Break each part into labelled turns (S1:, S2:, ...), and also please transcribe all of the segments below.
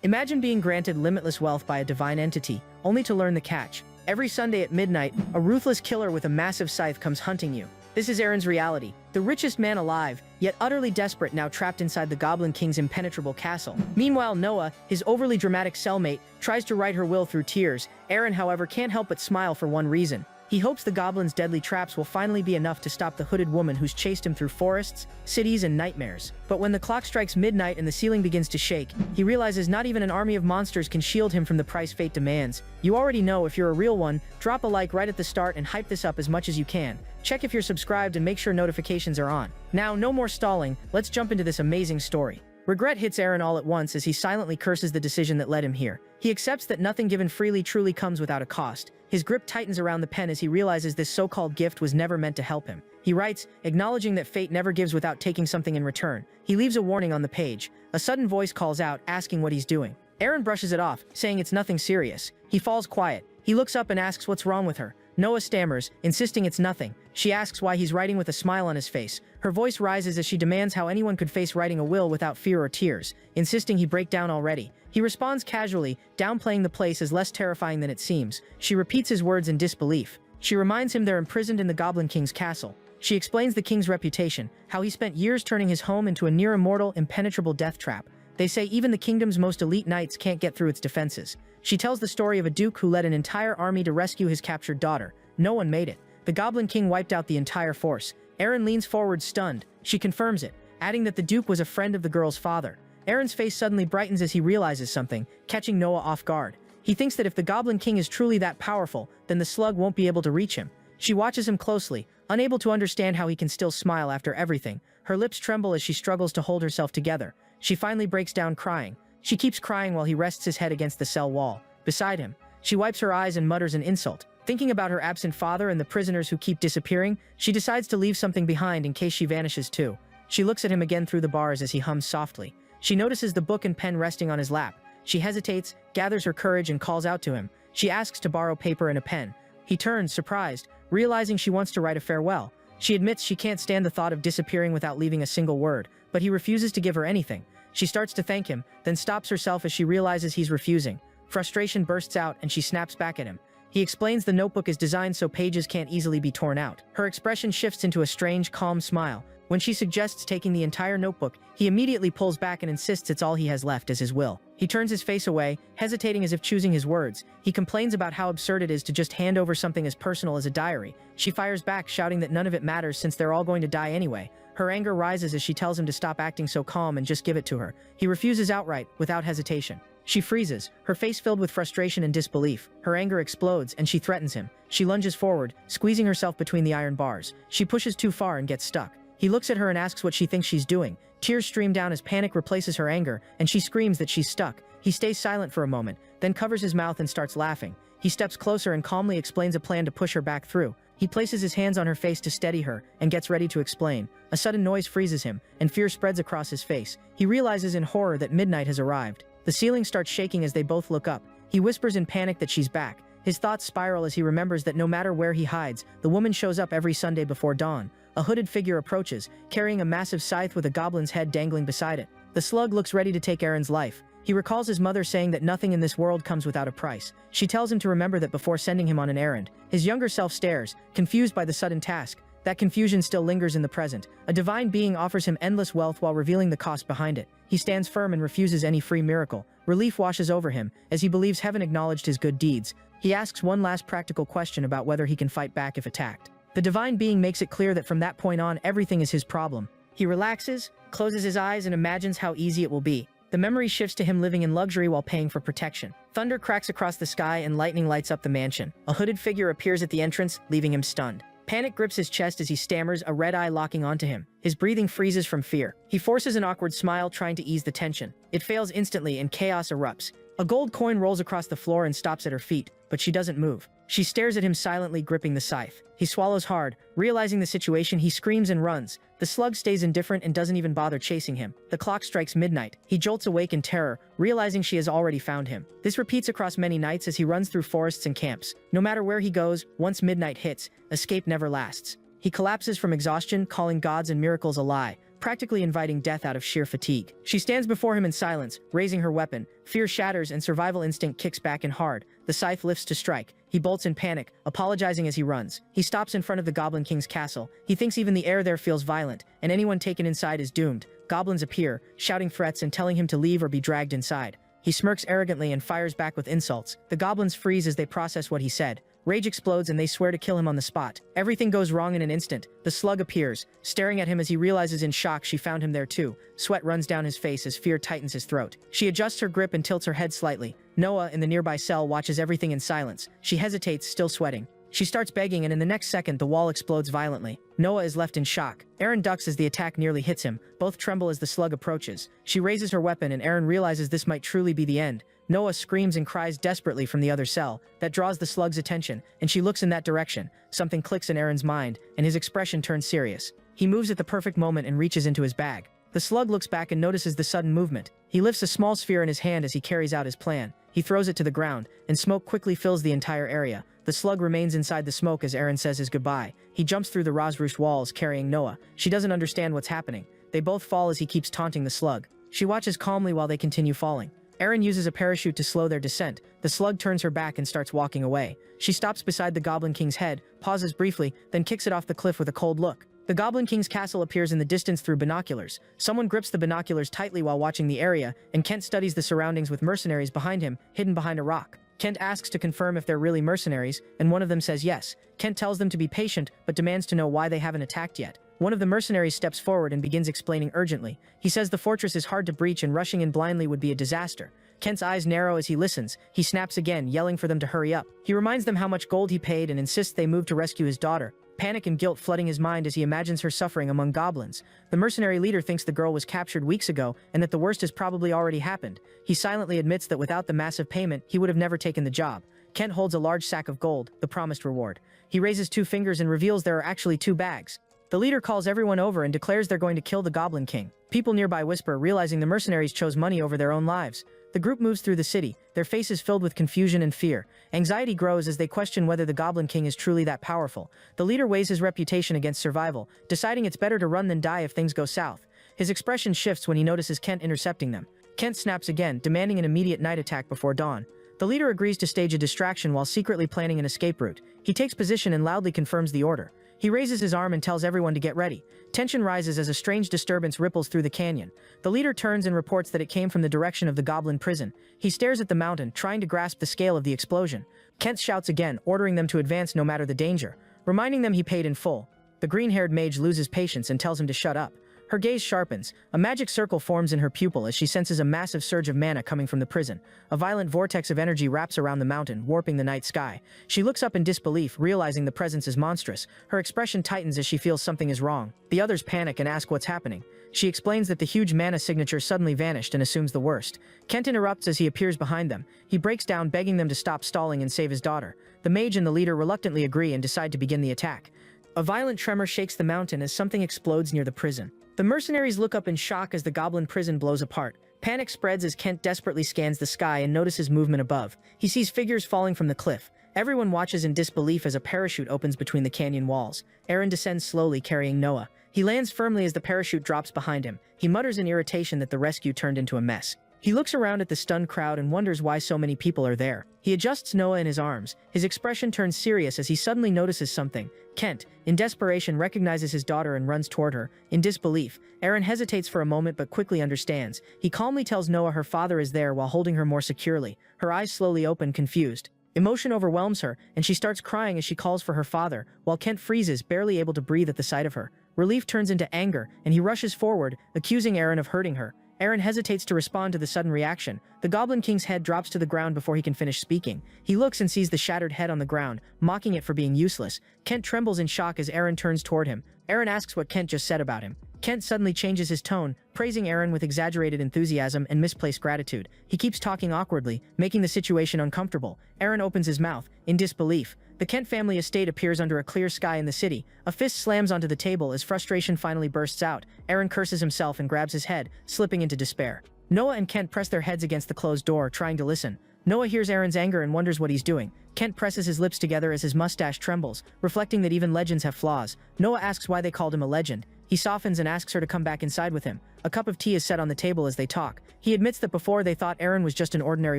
S1: Imagine being granted limitless wealth by a divine entity, only to learn the catch. Every Sunday at midnight, a ruthless killer with a massive scythe comes hunting you. This is Aaron's reality. The richest man alive, yet utterly desperate, now trapped inside the Goblin King's impenetrable castle. Meanwhile, Noah, his overly dramatic cellmate, tries to write her will through tears. Aaron, however, can't help but smile for one reason. He hopes the goblin's deadly traps will finally be enough to stop the hooded woman who's chased him through forests, cities, and nightmares. But when the clock strikes midnight and the ceiling begins to shake, he realizes not even an army of monsters can shield him from the price fate demands. You already know, if you're a real one, drop a like right at the start and hype this up as much as you can. Check if you're subscribed and make sure notifications are on. Now, no more stalling, let's jump into this amazing story. Regret hits Aaron all at once as he silently curses the decision that led him here. He accepts that nothing given freely truly comes without a cost. His grip tightens around the pen as he realizes this so-called gift was never meant to help him. He writes, acknowledging that fate never gives without taking something in return. He leaves a warning on the page. A sudden voice calls out, asking what he's doing. Aaron brushes it off, saying it's nothing serious. He falls quiet. He looks up and asks what's wrong with her. Noah stammers, insisting it's nothing. She asks why he's writing with a smile on his face. Her voice rises as she demands how anyone could face writing a will without fear or tears, insisting he break down already. He responds casually, downplaying the place as less terrifying than it seems. She repeats his words in disbelief. She reminds him they're imprisoned in the Goblin King's castle. She explains the king's reputation, how he spent years turning his home into a near-immortal, impenetrable death trap. They say even the kingdom's most elite knights can't get through its defenses. She tells the story of a duke who led an entire army to rescue his captured daughter. No one made it. The Goblin King wiped out the entire force. Aaron leans forward, stunned. She confirms it, adding that the duke was a friend of the girl's father. Aaron's face suddenly brightens as he realizes something, catching Noah off guard. He thinks that if the Goblin King is truly that powerful, then the slug won't be able to reach him. She watches him closely, unable to understand how he can still smile after everything. Her lips tremble as she struggles to hold herself together. She finally breaks down crying. She keeps crying while he rests his head against the cell wall. Beside him, she wipes her eyes and mutters an insult. Thinking about her absent father and the prisoners who keep disappearing, she decides to leave something behind in case she vanishes too. She looks at him again through the bars as he hums softly. She notices the book and pen resting on his lap. She hesitates, gathers her courage, and calls out to him. She asks to borrow paper and a pen. He turns, surprised, realizing she wants to write a farewell. She admits she can't stand the thought of disappearing without leaving a single word, but he refuses to give her anything. She starts to thank him, then stops herself as she realizes he's refusing. Frustration bursts out and she snaps back at him. He explains the notebook is designed so pages can't easily be torn out. Her expression shifts into a strange, calm smile. When she suggests taking the entire notebook, he immediately pulls back and insists it's all he has left as his will. He turns his face away, hesitating as if choosing his words. He complains about how absurd it is to just hand over something as personal as a diary. She fires back, shouting that none of it matters since they're all going to die anyway. Her anger rises as she tells him to stop acting so calm and just give it to her. He refuses outright, without hesitation. She freezes, her face filled with frustration and disbelief. Her anger explodes, and she threatens him. She lunges forward, squeezing herself between the iron bars. She pushes too far and gets stuck. He looks at her and asks what she thinks she's doing. Tears stream down as panic replaces her anger, and she screams that she's stuck. He stays silent for a moment, then covers his mouth and starts laughing. He steps closer and calmly explains a plan to push her back through. He places his hands on her face to steady her, and gets ready to explain. A sudden noise freezes him, and fear spreads across his face. He realizes in horror that midnight has arrived. The ceiling starts shaking as they both look up. He whispers in panic that she's back. His thoughts spiral as he remembers that no matter where he hides, the woman shows up every Sunday before dawn. A hooded figure approaches, carrying a massive scythe with a goblin's head dangling beside it. The slug looks ready to take Aaron's life. He recalls his mother saying that nothing in this world comes without a price. She tells him to remember that before sending him on an errand. His younger self stares, confused by the sudden task. That confusion still lingers in the present. A divine being offers him endless wealth while revealing the cost behind it. He stands firm and refuses any free miracle. Relief washes over him, as he believes heaven acknowledged his good deeds. He asks one last practical question about whether he can fight back if attacked. The divine being makes it clear that from that point on, everything is his problem. He relaxes, closes his eyes, and imagines how easy it will be. The memory shifts to him living in luxury while paying for protection. Thunder cracks across the sky and lightning lights up the mansion. A hooded figure appears at the entrance, leaving him stunned. Panic grips his chest as he stammers, a red eye locking onto him. His breathing freezes from fear. He forces an awkward smile, trying to ease the tension. It fails instantly and chaos erupts. A gold coin rolls across the floor and stops at her feet, but she doesn't move. She stares at him silently, gripping the scythe. He swallows hard. Realizing the situation, he screams and runs. The slug stays indifferent and doesn't even bother chasing him. The clock strikes midnight. He jolts awake in terror, realizing she has already found him. This repeats across many nights as he runs through forests and camps. No matter where he goes, once midnight hits, escape never lasts. He collapses from exhaustion, calling gods and miracles a lie. practically inviting death out of sheer fatigue. She stands before him in silence, raising her weapon. Fear shatters and survival instinct kicks back in hard. The scythe lifts to strike. He bolts in panic, apologizing as he runs. He stops in front of the Goblin King's castle. He thinks even the air there feels violent, and anyone taken inside is doomed. Goblins appear, shouting threats and telling him to leave or be dragged inside. He smirks arrogantly and fires back with insults. The goblins freeze as they process what he said. Rage explodes and they swear to kill him on the spot. Everything goes wrong in an instant. The slug appears, staring at him as he realizes in shock she found him there too. Sweat runs down his face as fear tightens his throat. She adjusts her grip and tilts her head slightly. Noah, in the nearby cell, watches everything in silence. She hesitates, still sweating. She starts begging, and in the next second, the wall explodes violently. Noah is left in shock. Eren ducks as the attack nearly hits him. Both tremble as the slug approaches. She raises her weapon, and Eren realizes this might truly be the end. Noah screams and cries desperately from the other cell. That draws the slug's attention, and she looks in that direction. Something clicks in Eren's mind, and his expression turns serious. He moves at the perfect moment and reaches into his bag. The slug looks back and notices the sudden movement. He lifts a small sphere in his hand as he carries out his plan. He throws it to the ground, and smoke quickly fills the entire area. The slug remains inside the smoke as Eren says his goodbye. He jumps through the Rosroost walls, carrying Noah. She doesn't understand what's happening. They both fall as he keeps taunting the slug. She watches calmly while they continue falling. Eren uses a parachute to slow their descent. The slug turns her back and starts walking away. She stops beside the Goblin King's head, pauses briefly, then kicks it off the cliff with a cold look. The Goblin King's castle appears in the distance through binoculars. Someone grips the binoculars tightly while watching the area, and Kent studies the surroundings with mercenaries behind him, hidden behind a rock. Kent asks to confirm if they're really mercenaries, and one of them says yes. Kent tells them to be patient, but demands to know why they haven't attacked yet. One of the mercenaries steps forward and begins explaining urgently. He says the fortress is hard to breach and rushing in blindly would be a disaster. Kent's eyes narrow as he listens. He snaps again, yelling for them to hurry up. He reminds them how much gold he paid and insists they move to rescue his daughter. Panic and guilt flooding his mind as he imagines her suffering among goblins. The mercenary leader thinks the girl was captured weeks ago and that the worst has probably already happened. He silently admits that without the massive payment, he would have never taken the job. Kent holds a large sack of gold, the promised reward. He raises 2 fingers and reveals there are actually 2 bags. The leader calls everyone over and declares they're going to kill the Goblin King. People nearby whisper, realizing the mercenaries chose money over their own lives. The group moves through the city, their faces filled with confusion and fear. Anxiety grows as they question whether the Goblin King is truly that powerful. The leader weighs his reputation against survival, deciding it's better to run than die if things go south. His expression shifts when he notices Kent intercepting them. Kent snaps again, demanding an immediate night attack before dawn. The leader agrees to stage a distraction while secretly planning an escape route. He takes position and loudly confirms the order. He raises his arm and tells everyone to get ready. Tension rises as a strange disturbance ripples through the canyon. The leader turns and reports that it came from the direction of the goblin prison. He stares at the mountain, trying to grasp the scale of the explosion. Kent shouts again, ordering them to advance no matter the danger, reminding them he paid in full. The green-haired mage loses patience and tells him to shut up. Her gaze sharpens. A magic circle forms in her pupil as she senses a massive surge of mana coming from the prison. A violent vortex of energy wraps around the mountain, warping the night sky. She looks up in disbelief, realizing the presence is monstrous. Her expression tightens as she feels something is wrong. The others panic and ask what's happening. She explains that the huge mana signature suddenly vanished and assumes the worst. Kent interrupts as he appears behind them. He breaks down, begging them to stop stalling and save his daughter. The mage and the leader reluctantly agree and decide to begin the attack. A violent tremor shakes the mountain as something explodes near the prison. The mercenaries look up in shock as the goblin prison blows apart. Panic spreads as Kent desperately scans the sky and notices movement above. He sees figures falling from the cliff. Everyone watches in disbelief as a parachute opens between the canyon walls. Eren descends slowly, carrying Noah. He lands firmly as the parachute drops behind him. He mutters in irritation that the rescue turned into a mess. He looks around at the stunned crowd and wonders why so many people are there. He adjusts Noah in his arms. His expression turns serious as he suddenly notices something. Kent, in desperation, recognizes his daughter and runs toward her. In disbelief, Eren hesitates for a moment but quickly understands. He calmly tells Noah her father is there while holding her more securely. Her eyes slowly open, confused. Emotion overwhelms her, and she starts crying as she calls for her father, while Kent freezes, barely able to breathe at the sight of her. Relief turns into anger, and he rushes forward, accusing Eren of hurting her. Eren hesitates to respond to the sudden reaction. The Goblin King's head drops to the ground before he can finish speaking. He looks and sees the shattered head on the ground, mocking it for being useless. Kent trembles in shock as Eren turns toward him. Eren asks what Kent just said about him. Kent suddenly changes his tone, praising Eren with exaggerated enthusiasm and misplaced gratitude. He keeps talking awkwardly, making the situation uncomfortable. Eren opens his mouth, in disbelief. The Kent family estate appears under a clear sky in the city. A fist slams onto the table as frustration finally bursts out. Eren curses himself and grabs his head, slipping into despair. Noah and Kent press their heads against the closed door, trying to listen. Noah hears Eren's anger and wonders what he's doing. Kent presses his lips together as his mustache trembles, reflecting that even legends have flaws. Noah asks why they called him a legend. He softens and asks her to come back inside with him. A cup of tea is set on the table as they talk. He admits that before they thought Eren was just an ordinary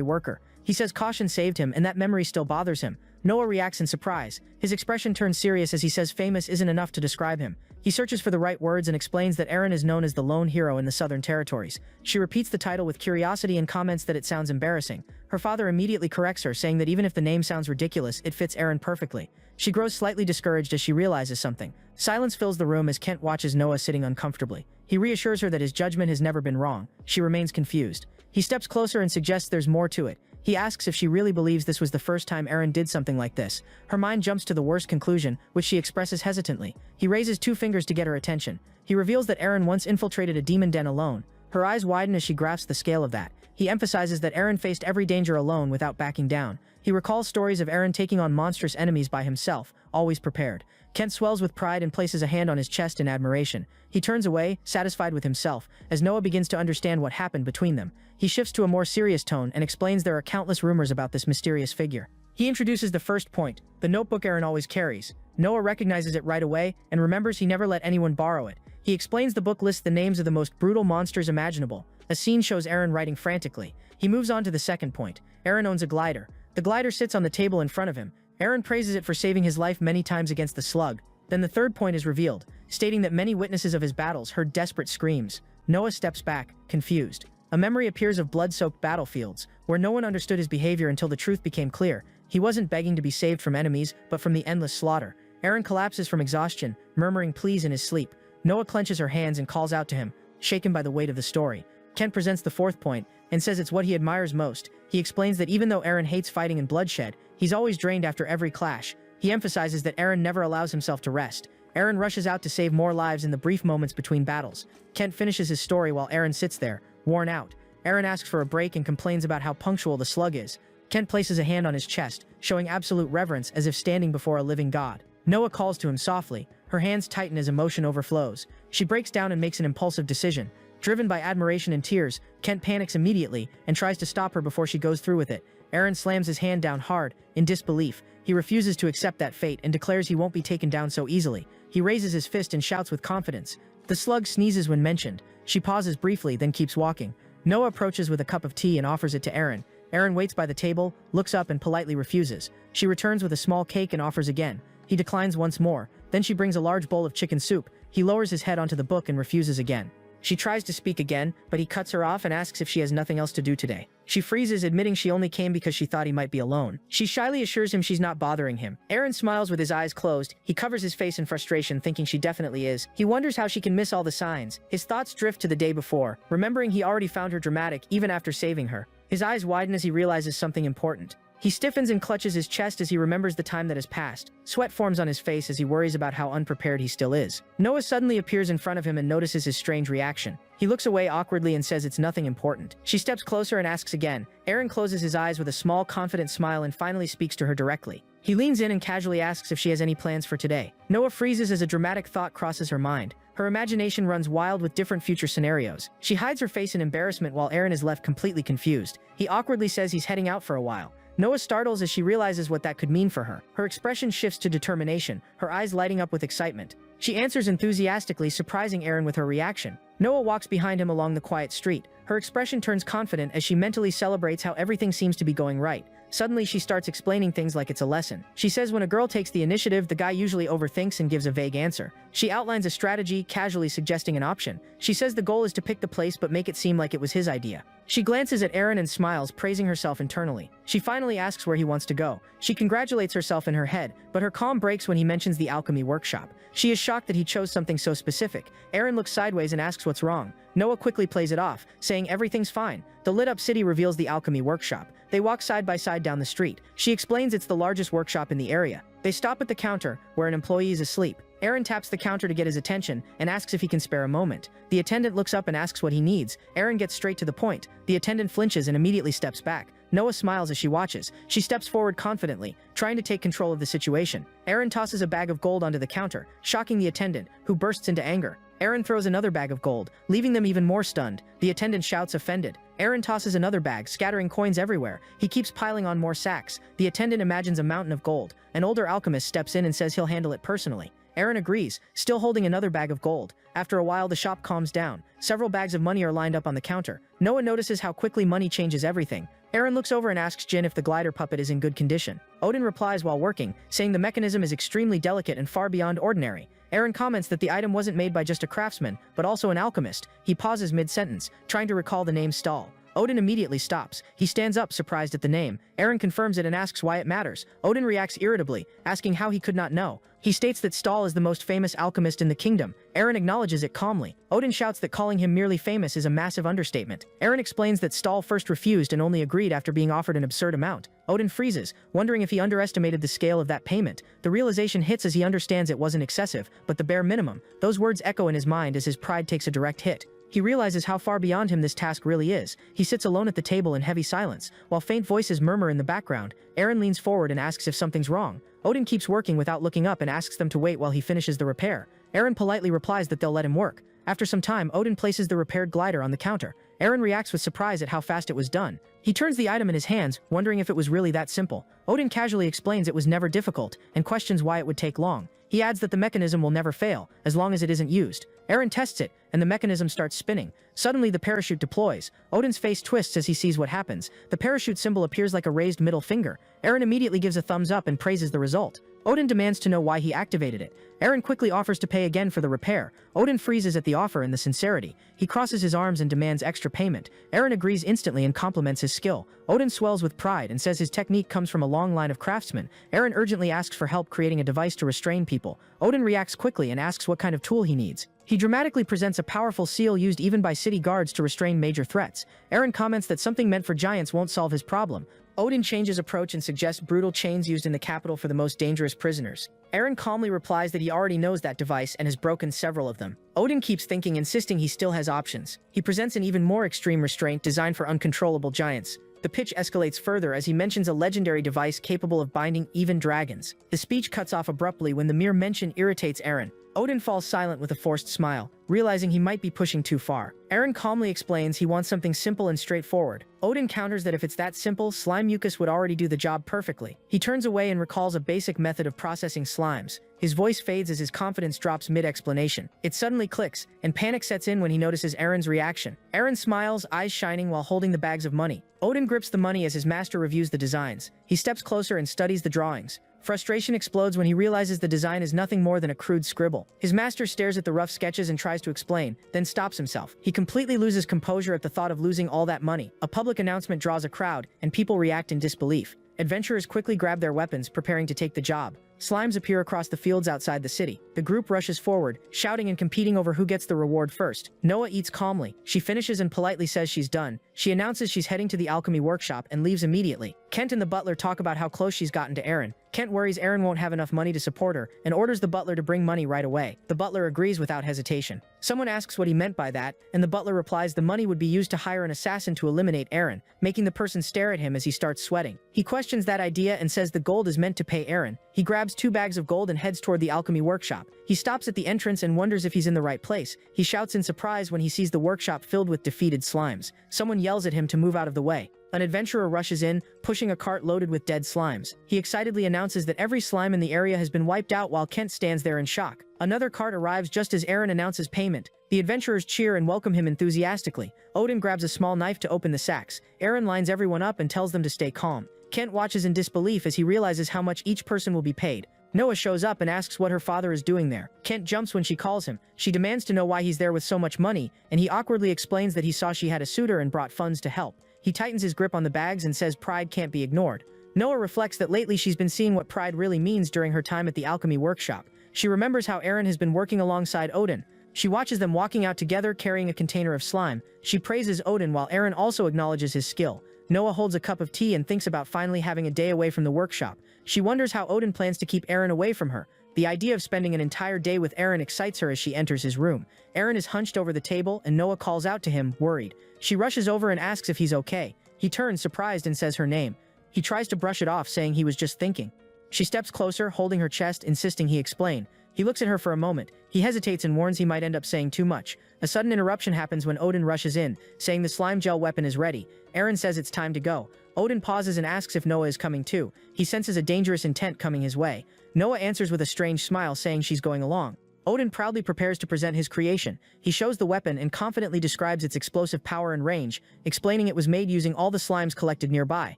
S1: worker. He says caution saved him and that memory still bothers him. Noah reacts in surprise. His expression turns serious as he says famous isn't enough to describe him. He searches for the right words and explains that Eren is known as the lone hero in the Southern Territories. She repeats the title with curiosity and comments that it sounds embarrassing. Her father immediately corrects her, saying that even if the name sounds ridiculous, it fits Eren perfectly. She grows slightly discouraged as she realizes something. Silence fills the room as Kent watches Noah sitting uncomfortably. He reassures her that his judgment has never been wrong. She remains confused. He steps closer and suggests there's more to it. He asks if she really believes this was the first time Eren did something like this. Her mind jumps to the worst conclusion, which she expresses hesitantly. He raises 2 fingers to get her attention. He reveals that Eren once infiltrated a demon den alone. Her eyes widen as she grasps the scale of that. He emphasizes that Eren faced every danger alone without backing down. He recalls stories of Eren taking on monstrous enemies by himself, always prepared. Kent swells with pride and places a hand on his chest in admiration. He turns away, satisfied with himself, as Noah begins to understand what happened between them. He shifts to a more serious tone and explains there are countless rumors about this mysterious figure. He introduces the first point, the notebook Eren always carries. Noah recognizes it right away and remembers he never let anyone borrow it. He explains the book lists the names of the most brutal monsters imaginable. A scene shows Eren writing frantically. He moves on to the second point. Eren owns a glider. The glider sits on the table in front of him. Eren praises it for saving his life many times against the slug. Then the third point is revealed, stating that many witnesses of his battles heard desperate screams. Noah steps back, confused. A memory appears of blood-soaked battlefields, where no one understood his behavior until the truth became clear. He wasn't begging to be saved from enemies, but from the endless slaughter. Eren collapses from exhaustion, murmuring pleas in his sleep. Noah clenches her hands and calls out to him, shaken by the weight of the story. Kent presents the fourth point, and says it's what he admires most. He explains that even though Eren hates fighting and bloodshed, he's always drained after every clash. He emphasizes that Eren never allows himself to rest. Eren rushes out to save more lives in the brief moments between battles. Kent finishes his story while Eren sits there, worn out. Eren asks for a break and complains about how punctual the slug is. Kent places a hand on his chest, showing absolute reverence as if standing before a living god. Noah calls to him softly. Her hands tighten as emotion overflows. She breaks down and makes an impulsive decision. Driven by admiration and tears, Kent panics immediately and tries to stop her before she goes through with it. Eren slams his hand down hard, in disbelief. He refuses to accept that fate and declares he won't be taken down so easily. He raises his fist and shouts with confidence. The slug sneezes when mentioned. She pauses briefly, then keeps walking. Noah approaches with a cup of tea and offers it to Eren. Eren waits by the table, looks up and politely refuses. She returns with a small cake and offers again. He declines once more. Then she brings a large bowl of chicken soup. He lowers his head onto the book and refuses again. She tries to speak again, but he cuts her off and asks if she has nothing else to do today. She freezes, admitting she only came because she thought he might be alone. She shyly assures him she's not bothering him. Eren smiles with his eyes closed. He covers his face in frustration, thinking she definitely is. He wonders how she can miss all the signs. His thoughts drift to the day before, remembering he already found her dramatic even after saving her. His eyes widen as he realizes something important. He stiffens and clutches his chest as he remembers the time that has passed. Sweat forms on his face as he worries about how unprepared he still is. Noah suddenly appears in front of him and notices his strange reaction. He looks away awkwardly and says it's nothing important. She steps closer and asks again. Eren closes his eyes with a small, confident smile and finally speaks to her directly. He leans in and casually asks if she has any plans for today. Noah freezes as a dramatic thought crosses her mind. Her imagination runs wild with different future scenarios. She hides her face in embarrassment while Eren is left completely confused. He awkwardly says he's heading out for a while. Noah startles as she realizes what that could mean for her. Her expression shifts to determination, her eyes lighting up with excitement. She answers enthusiastically, surprising Eren with her reaction. Noah walks behind him along the quiet street. Her expression turns confident as she mentally celebrates how everything seems to be going right. Suddenly, she starts explaining things like it's a lesson. She says when a girl takes the initiative, the guy usually overthinks and gives a vague answer. She outlines a strategy, casually suggesting an option. She says the goal is to pick the place but make it seem like it was his idea. She glances at Eren and smiles, praising herself internally. She finally asks where he wants to go. She congratulates herself in her head, but her calm breaks when he mentions the alchemy workshop. She is shocked that he chose something so specific. Eren looks sideways and asks what's wrong. Noah quickly plays it off, saying everything's fine. The lit-up city reveals the alchemy workshop. They walk side by side down the street. She explains it's the largest workshop in the area. They stop at the counter, where an employee is asleep. Eren taps the counter to get his attention and asks if he can spare a moment. The attendant looks up and asks what he needs. Eren gets straight to the point. The attendant flinches and immediately steps back. Noah smiles as she watches. She steps forward confidently, trying to take control of the situation. Eren tosses a bag of gold onto the counter, shocking the attendant, who bursts into anger. Eren throws another bag of gold, leaving them even more stunned. The attendant shouts, offended. Eren tosses another bag, scattering coins everywhere. He keeps piling on more sacks. The attendant imagines a mountain of gold. An older alchemist steps in and says he'll handle it personally. Eren agrees, still holding another bag of gold. After a while, the shop calms down. Several bags of money are lined up on the counter. Noah notices how quickly money changes everything. Eren looks over and asks Jin if the glider puppet is in good condition. Odin replies while working, saying the mechanism is extremely delicate and far beyond ordinary. Eren comments that the item wasn't made by just a craftsman, but also an alchemist. He pauses mid-sentence, trying to recall the name Stahl. Odin immediately stops. He stands up, surprised at the name. Eren confirms it and asks why it matters. Odin reacts irritably, asking how he could not know. He states that Stahl is the most famous alchemist in the kingdom. Eren acknowledges it calmly. Odin shouts that calling him merely famous is a massive understatement. Eren explains that Stahl first refused and only agreed after being offered an absurd amount. Odin freezes, wondering if he underestimated the scale of that payment. The realization hits as he understands it wasn't excessive, but the bare minimum. Those words echo in his mind as his pride takes a direct hit. He realizes how far beyond him this task really is. He sits alone at the table in heavy silence, while faint voices murmur in the background. Eren leans forward and asks if something's wrong. Odin keeps working without looking up and asks them to wait while he finishes the repair. Eren politely replies that they'll let him work. After some time, Odin places the repaired glider on the counter. Eren reacts with surprise at how fast it was done. He turns the item in his hands, wondering if it was really that simple. Odin casually explains it was never difficult, and questions why it would take long. He adds that the mechanism will never fail, as long as it isn't used. Eren tests it, and the mechanism starts spinning. Suddenly, the parachute deploys. Odin's face twists as he sees what happens. The parachute symbol appears like a raised middle finger. Eren immediately gives a thumbs up and praises the result. Odin demands to know why he activated it. Eren quickly offers to pay again for the repair. Odin freezes at the offer and the sincerity. He crosses his arms and demands extra payment. Eren agrees instantly and compliments his skill. Odin swells with pride and says his technique comes from a long line of craftsmen. Eren urgently asks for help creating a device to restrain people. Odin reacts quickly and asks what kind of tool he needs. He dramatically presents a powerful seal used even by city guards to restrain major threats. Eren comments that something meant for giants won't solve his problem. Odin changes approach and suggests brutal chains used in the capital for the most dangerous prisoners. Eren calmly replies that he already knows that device and has broken several of them. Odin keeps thinking, insisting he still has options. He presents an even more extreme restraint designed for uncontrollable giants. The pitch escalates further as he mentions a legendary device capable of binding even dragons. The speech cuts off abruptly when the mere mention irritates Eren. Odin falls silent with a forced smile, realizing he might be pushing too far. Eren calmly explains he wants something simple and straightforward. Odin counters that if it's that simple, slime mucus would already do the job perfectly. He turns away and recalls a basic method of processing slimes. His voice fades as his confidence drops mid-explanation. It suddenly clicks, and panic sets in when he notices Eren's reaction. Eren smiles, eyes shining while holding the bags of money. Odin grips the money as his master reviews the designs. He steps closer and studies the drawings. Frustration explodes when he realizes the design is nothing more than a crude scribble. His master stares at the rough sketches and tries to explain, then stops himself. He completely loses composure at the thought of losing all that money. A public announcement draws a crowd, and people react in disbelief. Adventurers quickly grab their weapons, preparing to take the job. Slimes appear across the fields outside the city. The group rushes forward, shouting and competing over who gets the reward first. Noah eats calmly. She finishes and politely says she's done. She announces she's heading to the alchemy workshop and leaves immediately. Kent and the butler talk about how close she's gotten to Eren. Kent worries Eren won't have enough money to support her and orders the butler to bring money right away. The butler agrees without hesitation. Someone asks what he meant by that, and the butler replies the money would be used to hire an assassin to eliminate Eren, making the person stare at him as he starts sweating. He questions that idea and says the gold is meant to pay Eren. He grabs 2 bags of gold and heads toward the alchemy workshop. He stops at the entrance and wonders if he's in the right place. He shouts in surprise when he sees the workshop filled with defeated slimes. Someone yells at him to move out of the way. An adventurer rushes in, pushing a cart loaded with dead slimes. He excitedly announces that every slime in the area has been wiped out while Kent stands there in shock. Another cart arrives just as Eren announces payment. The adventurers cheer and welcome him enthusiastically. Odin grabs a small knife to open the sacks. Eren lines everyone up and tells them to stay calm. Kent watches in disbelief as he realizes how much each person will be paid. Noah shows up and asks what her father is doing there. Kent jumps when she calls him. She demands to know why he's there with so much money, and he awkwardly explains that he saw she had a suitor and brought funds to help. He tightens his grip on the bags and says pride can't be ignored. Noah reflects that lately she's been seeing what pride really means during her time at the alchemy workshop. She remembers how Eren has been working alongside Odin. She watches them walking out together carrying a container of slime. She praises Odin while Eren also acknowledges his skill. Noah holds a cup of tea and thinks about finally having a day away from the workshop. She wonders how Odin plans to keep Eren away from her. The idea of spending an entire day with Eren excites her as she enters his room. Eren is hunched over the table and Noah calls out to him, worried. She rushes over and asks if he's okay. He turns surprised and says her name. He tries to brush it off, saying he was just thinking. She steps closer, holding her chest, insisting he explain. He looks at her for a moment. He hesitates and warns he might end up saying too much. A sudden interruption happens when Odin rushes in, saying the slime gel weapon is ready. Eren says it's time to go. Odin pauses and asks if Noah is coming too. He senses a dangerous intent coming his way. Noah answers with a strange smile, saying she's going along. Odin proudly prepares to present his creation. He shows the weapon and confidently describes its explosive power and range, explaining it was made using all the slimes collected nearby.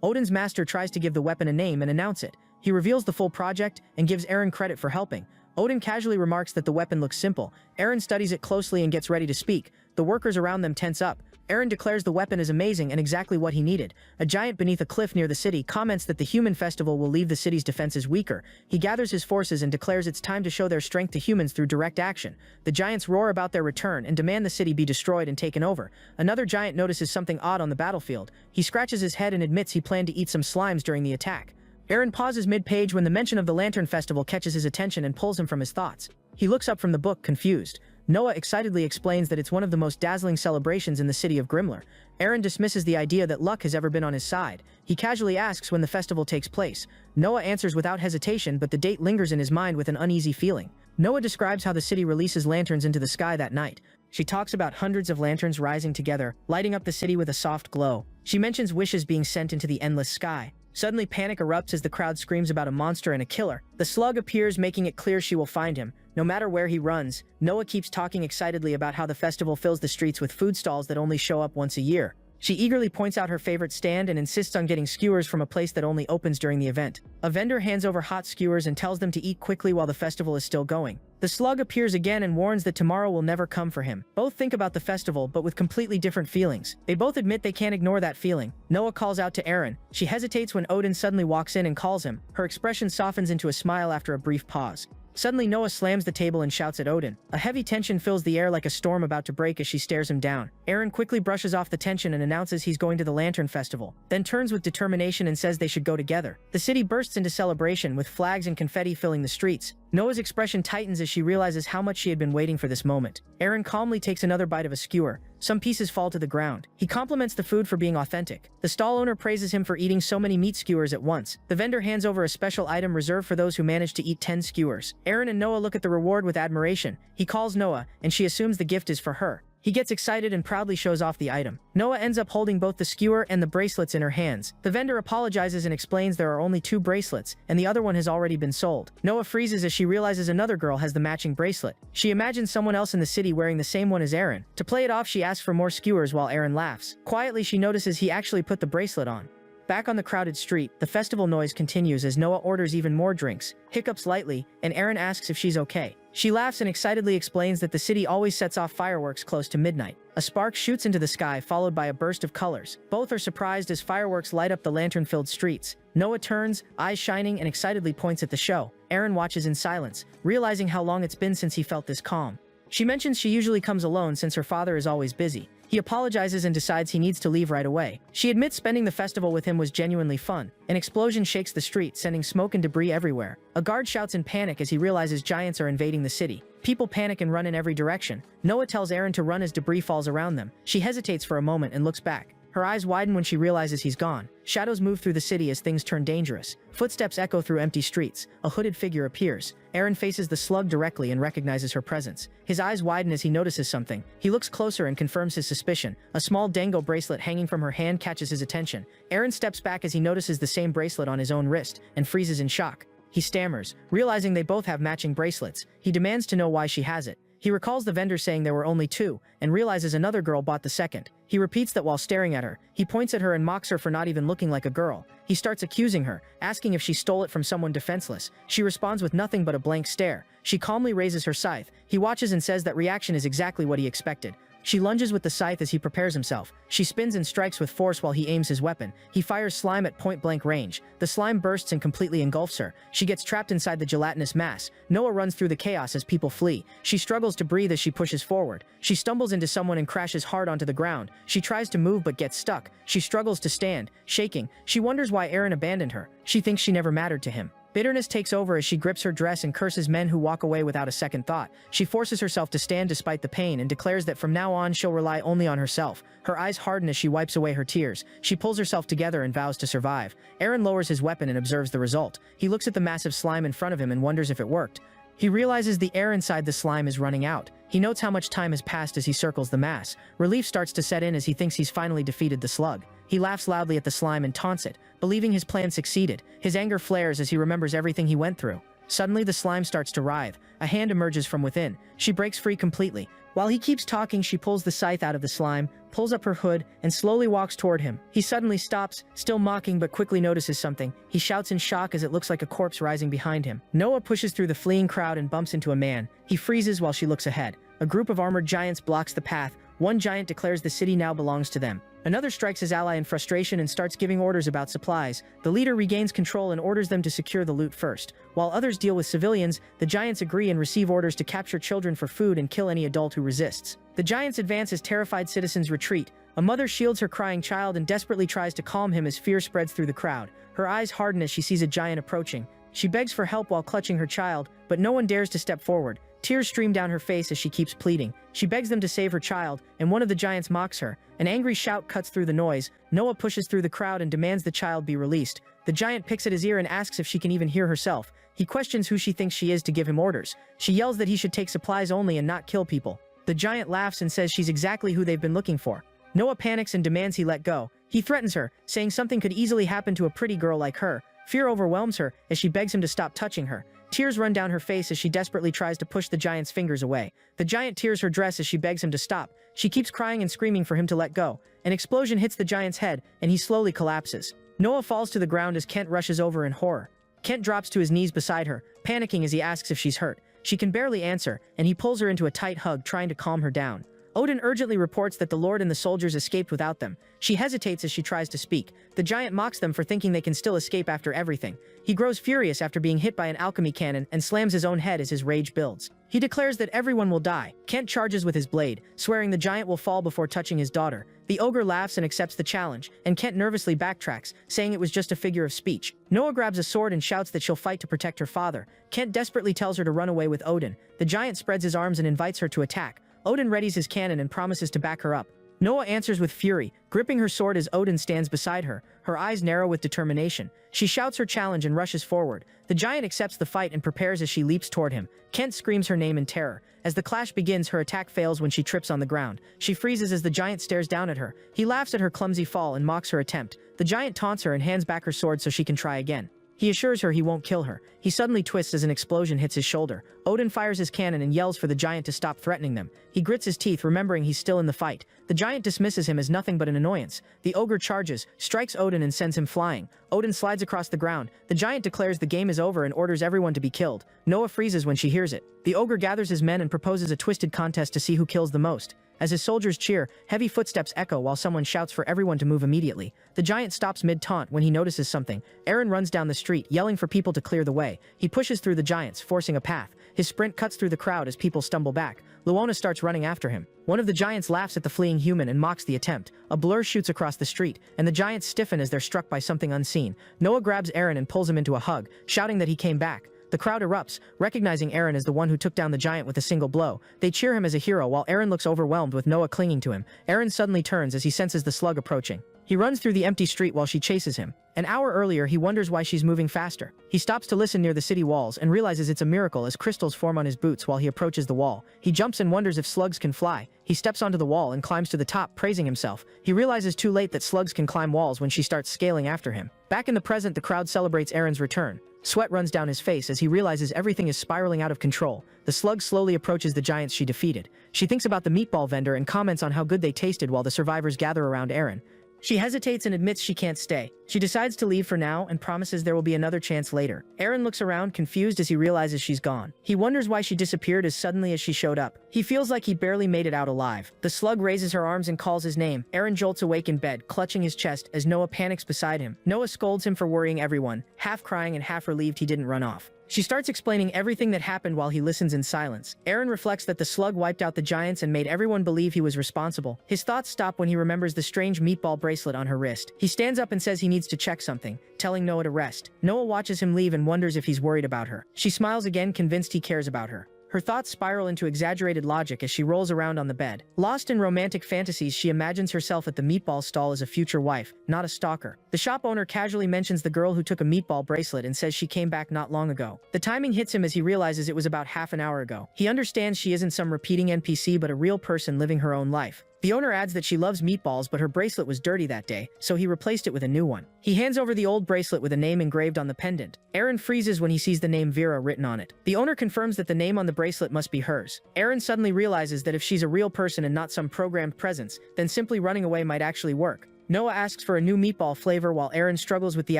S1: Odin's master tries to give the weapon a name and announce it. He reveals the full project and gives Eren credit for helping. Odin casually remarks that the weapon looks simple. Eren studies it closely and gets ready to speak. The workers around them tense up. Eren declares the weapon is amazing and exactly what he needed. A giant beneath a cliff near the city comments that the human festival will leave the city's defenses weaker. He gathers his forces and declares it's time to show their strength to humans through direct action. The giants roar about their return and demand the city be destroyed and taken over. Another giant notices something odd on the battlefield. He scratches his head and admits he planned to eat some slimes during the attack. Eren pauses mid-page when the mention of the Lantern Festival catches his attention and pulls him from his thoughts. He looks up from the book, confused. Noah excitedly explains that it's one of the most dazzling celebrations in the city of Grimler. Eren dismisses the idea that luck has ever been on his side. He casually asks when the festival takes place. Noah answers without hesitation, but the date lingers in his mind with an uneasy feeling. Noah describes how the city releases lanterns into the sky that night. She talks about hundreds of lanterns rising together, lighting up the city with a soft glow. She mentions wishes being sent into the endless sky. Suddenly, panic erupts as the crowd screams about a monster and a killer. The slug appears, making it clear she will find him. No matter where he runs, Noah keeps talking excitedly about how the festival fills the streets with food stalls that only show up once a year. She eagerly points out her favorite stand and insists on getting skewers from a place that only opens during the event. A vendor hands over hot skewers and tells them to eat quickly while the festival is still going. The slug appears again and warns that tomorrow will never come for him. Both think about the festival, but with completely different feelings. They both admit they can't ignore that feeling. Noah calls out to Eren. She hesitates when Odin suddenly walks in and calls him. Her expression softens into a smile after a brief pause. Suddenly, Noah slams the table and shouts at Odin. A heavy tension fills the air like a storm about to break as she stares him down. Eren quickly brushes off the tension and announces he's going to the Lantern Festival, then turns with determination and says they should go together. The city bursts into celebration, with flags and confetti filling the streets. Noah's expression tightens as she realizes how much she had been waiting for this moment. Eren calmly takes another bite of a skewer. Some pieces fall to the ground. He compliments the food for being authentic. The stall owner praises him for eating so many meat skewers at once. The vendor hands over a special item reserved for those who manage to eat 10 skewers. Eren and Noah look at the reward with admiration. He calls Noah, and she assumes the gift is for her. He gets excited and proudly shows off the item. Noah ends up holding both the skewer and the bracelets in her hands. The vendor apologizes and explains there are only 2 bracelets, and the other one has already been sold. Noah freezes as she realizes another girl has the matching bracelet. She imagines someone else in the city wearing the same one as Eren. To play it off, she asks for more skewers while Eren laughs. Quietly, she notices he actually put the bracelet on. Back on the crowded street, the festival noise continues as Noah orders even more drinks, hiccups lightly, and Eren asks if she's okay. She laughs and excitedly explains that the city always sets off fireworks close to midnight. A spark shoots into the sky, followed by a burst of colors. Both are surprised as fireworks light up the lantern-filled streets. Noah turns, eyes shining, and excitedly points at the show. Eren watches in silence, realizing how long it's been since he felt this calm. She mentions she usually comes alone since her father is always busy. He apologizes and decides he needs to leave right away. She admits spending the festival with him was genuinely fun. An explosion shakes the street, sending smoke and debris everywhere. A guard shouts in panic as he realizes giants are invading the city. People panic and run in every direction. Noah tells Eren to run as debris falls around them. She hesitates for a moment and looks back. Her eyes widen when she realizes he's gone. Shadows move through the city as things turn dangerous. Footsteps echo through empty streets. A hooded figure appears. Eren faces the slug directly and recognizes her presence. His eyes widen as he notices something. He looks closer and confirms his suspicion. A small dango bracelet hanging from her hand catches his attention. Eren steps back as he notices the same bracelet on his own wrist and freezes in shock. He stammers, realizing they both have matching bracelets. He demands to know why she has it. He recalls the vendor saying there were only 2, and realizes another girl bought the second. He repeats that while staring at her. He points at her and mocks her for not even looking like a girl. He starts accusing her, asking if she stole it from someone defenseless. She responds with nothing but a blank stare. She calmly raises her scythe. He watches and says that reaction is exactly what he expected. She lunges with the scythe as he prepares himself. She spins and strikes with force while he aims his weapon. He fires slime at point-blank range. The slime bursts and completely engulfs her. She gets trapped inside the gelatinous mass. Noah runs through the chaos as people flee. She struggles to breathe as she pushes forward. She stumbles into someone and crashes hard onto the ground. She tries to move but gets stuck. She struggles to stand, shaking. She wonders why Eren abandoned her. She thinks she never mattered to him. Bitterness takes over as she grips her dress and curses men who walk away without a second thought. She forces herself to stand despite the pain and declares that from now on she'll rely only on herself. Her eyes harden as she wipes away her tears. She pulls herself together and vows to survive. Eren lowers his weapon and observes the result. He looks at the massive slime in front of him and wonders if it worked. He realizes the air inside the slime is running out. He notes how much time has passed as he circles the mass. Relief starts to set in as he thinks he's finally defeated the slug. He laughs loudly at the slime and taunts it, believing his plan succeeded. His anger flares as he remembers everything he went through. Suddenly the slime starts to writhe. A hand emerges from within. She breaks free completely. While he keeps talking, she pulls the scythe out of the slime, pulls up her hood, and slowly walks toward him. He suddenly stops, still mocking but quickly notices something. He shouts in shock as it looks like a corpse rising behind him. Noah pushes through the fleeing crowd and bumps into a man. He freezes while she looks ahead. A group of armored giants blocks the path. One giant declares the city now belongs to them. Another strikes his ally in frustration and starts giving orders about supplies. The leader regains control and orders them to secure the loot first. While others deal with civilians, the giants agree and receive orders to capture children for food and kill any adult who resists. The giants advance as terrified citizens retreat. A mother shields her crying child and desperately tries to calm him as fear spreads through the crowd. Her eyes harden as she sees a giant approaching. She begs for help while clutching her child, but no one dares to step forward. Tears stream down her face as she keeps pleading. She begs them to save her child, and one of the giants mocks her. An angry shout cuts through the noise. Noah pushes through the crowd and demands the child be released. The giant picks at his ear and asks if she can even hear herself. He questions who she thinks she is to give him orders. She yells that he should take supplies only and not kill people. The giant laughs and says she's exactly who they've been looking for. Noah panics and demands he let go. He threatens her, saying something could easily happen to a pretty girl like her. Fear overwhelms her as she begs him to stop touching her. Tears run down her face as she desperately tries to push the giant's fingers away. The giant tears her dress as she begs him to stop. She keeps crying and screaming for him to let go. An explosion hits the giant's head, and he slowly collapses. Noah falls to the ground as Kent rushes over in horror. Kent drops to his knees beside her, panicking as he asks if she's hurt. She can barely answer, and he pulls her into a tight hug, trying to calm her down. Odin urgently reports that the Lord and the soldiers escaped without them. She hesitates as she tries to speak. The giant mocks them for thinking they can still escape after everything. He grows furious after being hit by an alchemy cannon and slams his own head as his rage builds. He declares that everyone will die. Kent charges with his blade, swearing the giant will fall before touching his daughter. The ogre laughs and accepts the challenge, and Kent nervously backtracks, saying it was just a figure of speech. Noah grabs a sword and shouts that she'll fight to protect her father. Kent desperately tells her to run away with Odin. The giant spreads his arms and invites her to attack. Odin readies his cannon and promises to back her up. Noah answers with fury, gripping her sword as Odin stands beside her. Her eyes narrow with determination. She shouts her challenge and rushes forward. The giant accepts the fight and prepares as she leaps toward him. Kent screams her name in terror. As the clash begins, her attack fails when she trips on the ground. She freezes as the giant stares down at her. He laughs at her clumsy fall and mocks her attempt. The giant taunts her and hands back her sword so she can try again. He assures her he won't kill her. He suddenly twists as an explosion hits his shoulder. Odin fires his cannon and yells for the giant to stop threatening them. He grits his teeth, remembering he's still in the fight. The giant dismisses him as nothing but an annoyance. The ogre charges, strikes Odin and sends him flying. Odin slides across the ground. The giant declares the game is over and orders everyone to be killed. Noah freezes when she hears it. The ogre gathers his men and proposes a twisted contest to see who kills the most. As his soldiers cheer, heavy footsteps echo while someone shouts for everyone to move immediately. The giant stops mid-taunt when he notices something. Eren runs down the street, yelling for people to clear the way. He pushes through the giants, forcing a path. His sprint cuts through the crowd as people stumble back. Luona starts running after him. One of the giants laughs at the fleeing human and mocks the attempt. A blur shoots across the street, and the giants stiffen as they're struck by something unseen. Noah grabs Eren and pulls him into a hug, shouting that he came back. The crowd erupts, recognizing Eren as the one who took down the giant with a single blow. They cheer him as a hero while Eren looks overwhelmed with Noah clinging to him. Eren suddenly turns as he senses the slug approaching. He runs through the empty street while she chases him. An hour earlier, he wonders why she's moving faster. He stops to listen near the city walls and realizes it's a miracle as crystals form on his boots while he approaches the wall. He jumps and wonders if slugs can fly. He steps onto the wall and climbs to the top, praising himself. He realizes too late that slugs can climb walls when she starts scaling after him. Back in the present, the crowd celebrates Eren's return. Sweat runs down his face as he realizes everything is spiraling out of control. The slug slowly approaches the giants she defeated. She thinks about the meatball vendor and comments on how good they tasted while the survivors gather around Eren. She hesitates and admits she can't stay. She decides to leave for now and promises there will be another chance later. Eren looks around, confused as he realizes she's gone. He wonders why she disappeared as suddenly as she showed up. He feels like he barely made it out alive. The slug raises her arms and calls his name. Eren jolts awake in bed, clutching his chest as Noah panics beside him. Noah scolds him for worrying everyone, half crying and half relieved he didn't run off. She starts explaining everything that happened while he listens in silence. Eren reflects that the slug wiped out the giants and made everyone believe he was responsible. His thoughts stop when he remembers the strange meatball bracelet on her wrist. He stands up and says he needs to check something, telling Noah to rest. Noah watches him leave and wonders if he's worried about her. She smiles again, convinced he cares about her. Her thoughts spiral into exaggerated logic as she rolls around on the bed. Lost in romantic fantasies, she imagines herself at the meatball stall as a future wife, not a stalker. The shop owner casually mentions the girl who took a meatball bracelet and says she came back not long ago. The timing hits him as he realizes it was about half an hour ago. He understands she isn't some repeating NPC but a real person living her own life. The owner adds that she loves meatballs, but her bracelet was dirty that day, so he replaced it with a new one. He hands over the old bracelet with a name engraved on the pendant. Aaron freezes when he sees the name Vera written on it. The owner confirms that the name on the bracelet must be hers. Aaron suddenly realizes that if she's a real person and not some programmed presence, then simply running away might actually work. Noah asks for a new meatball flavor while Aaron struggles with the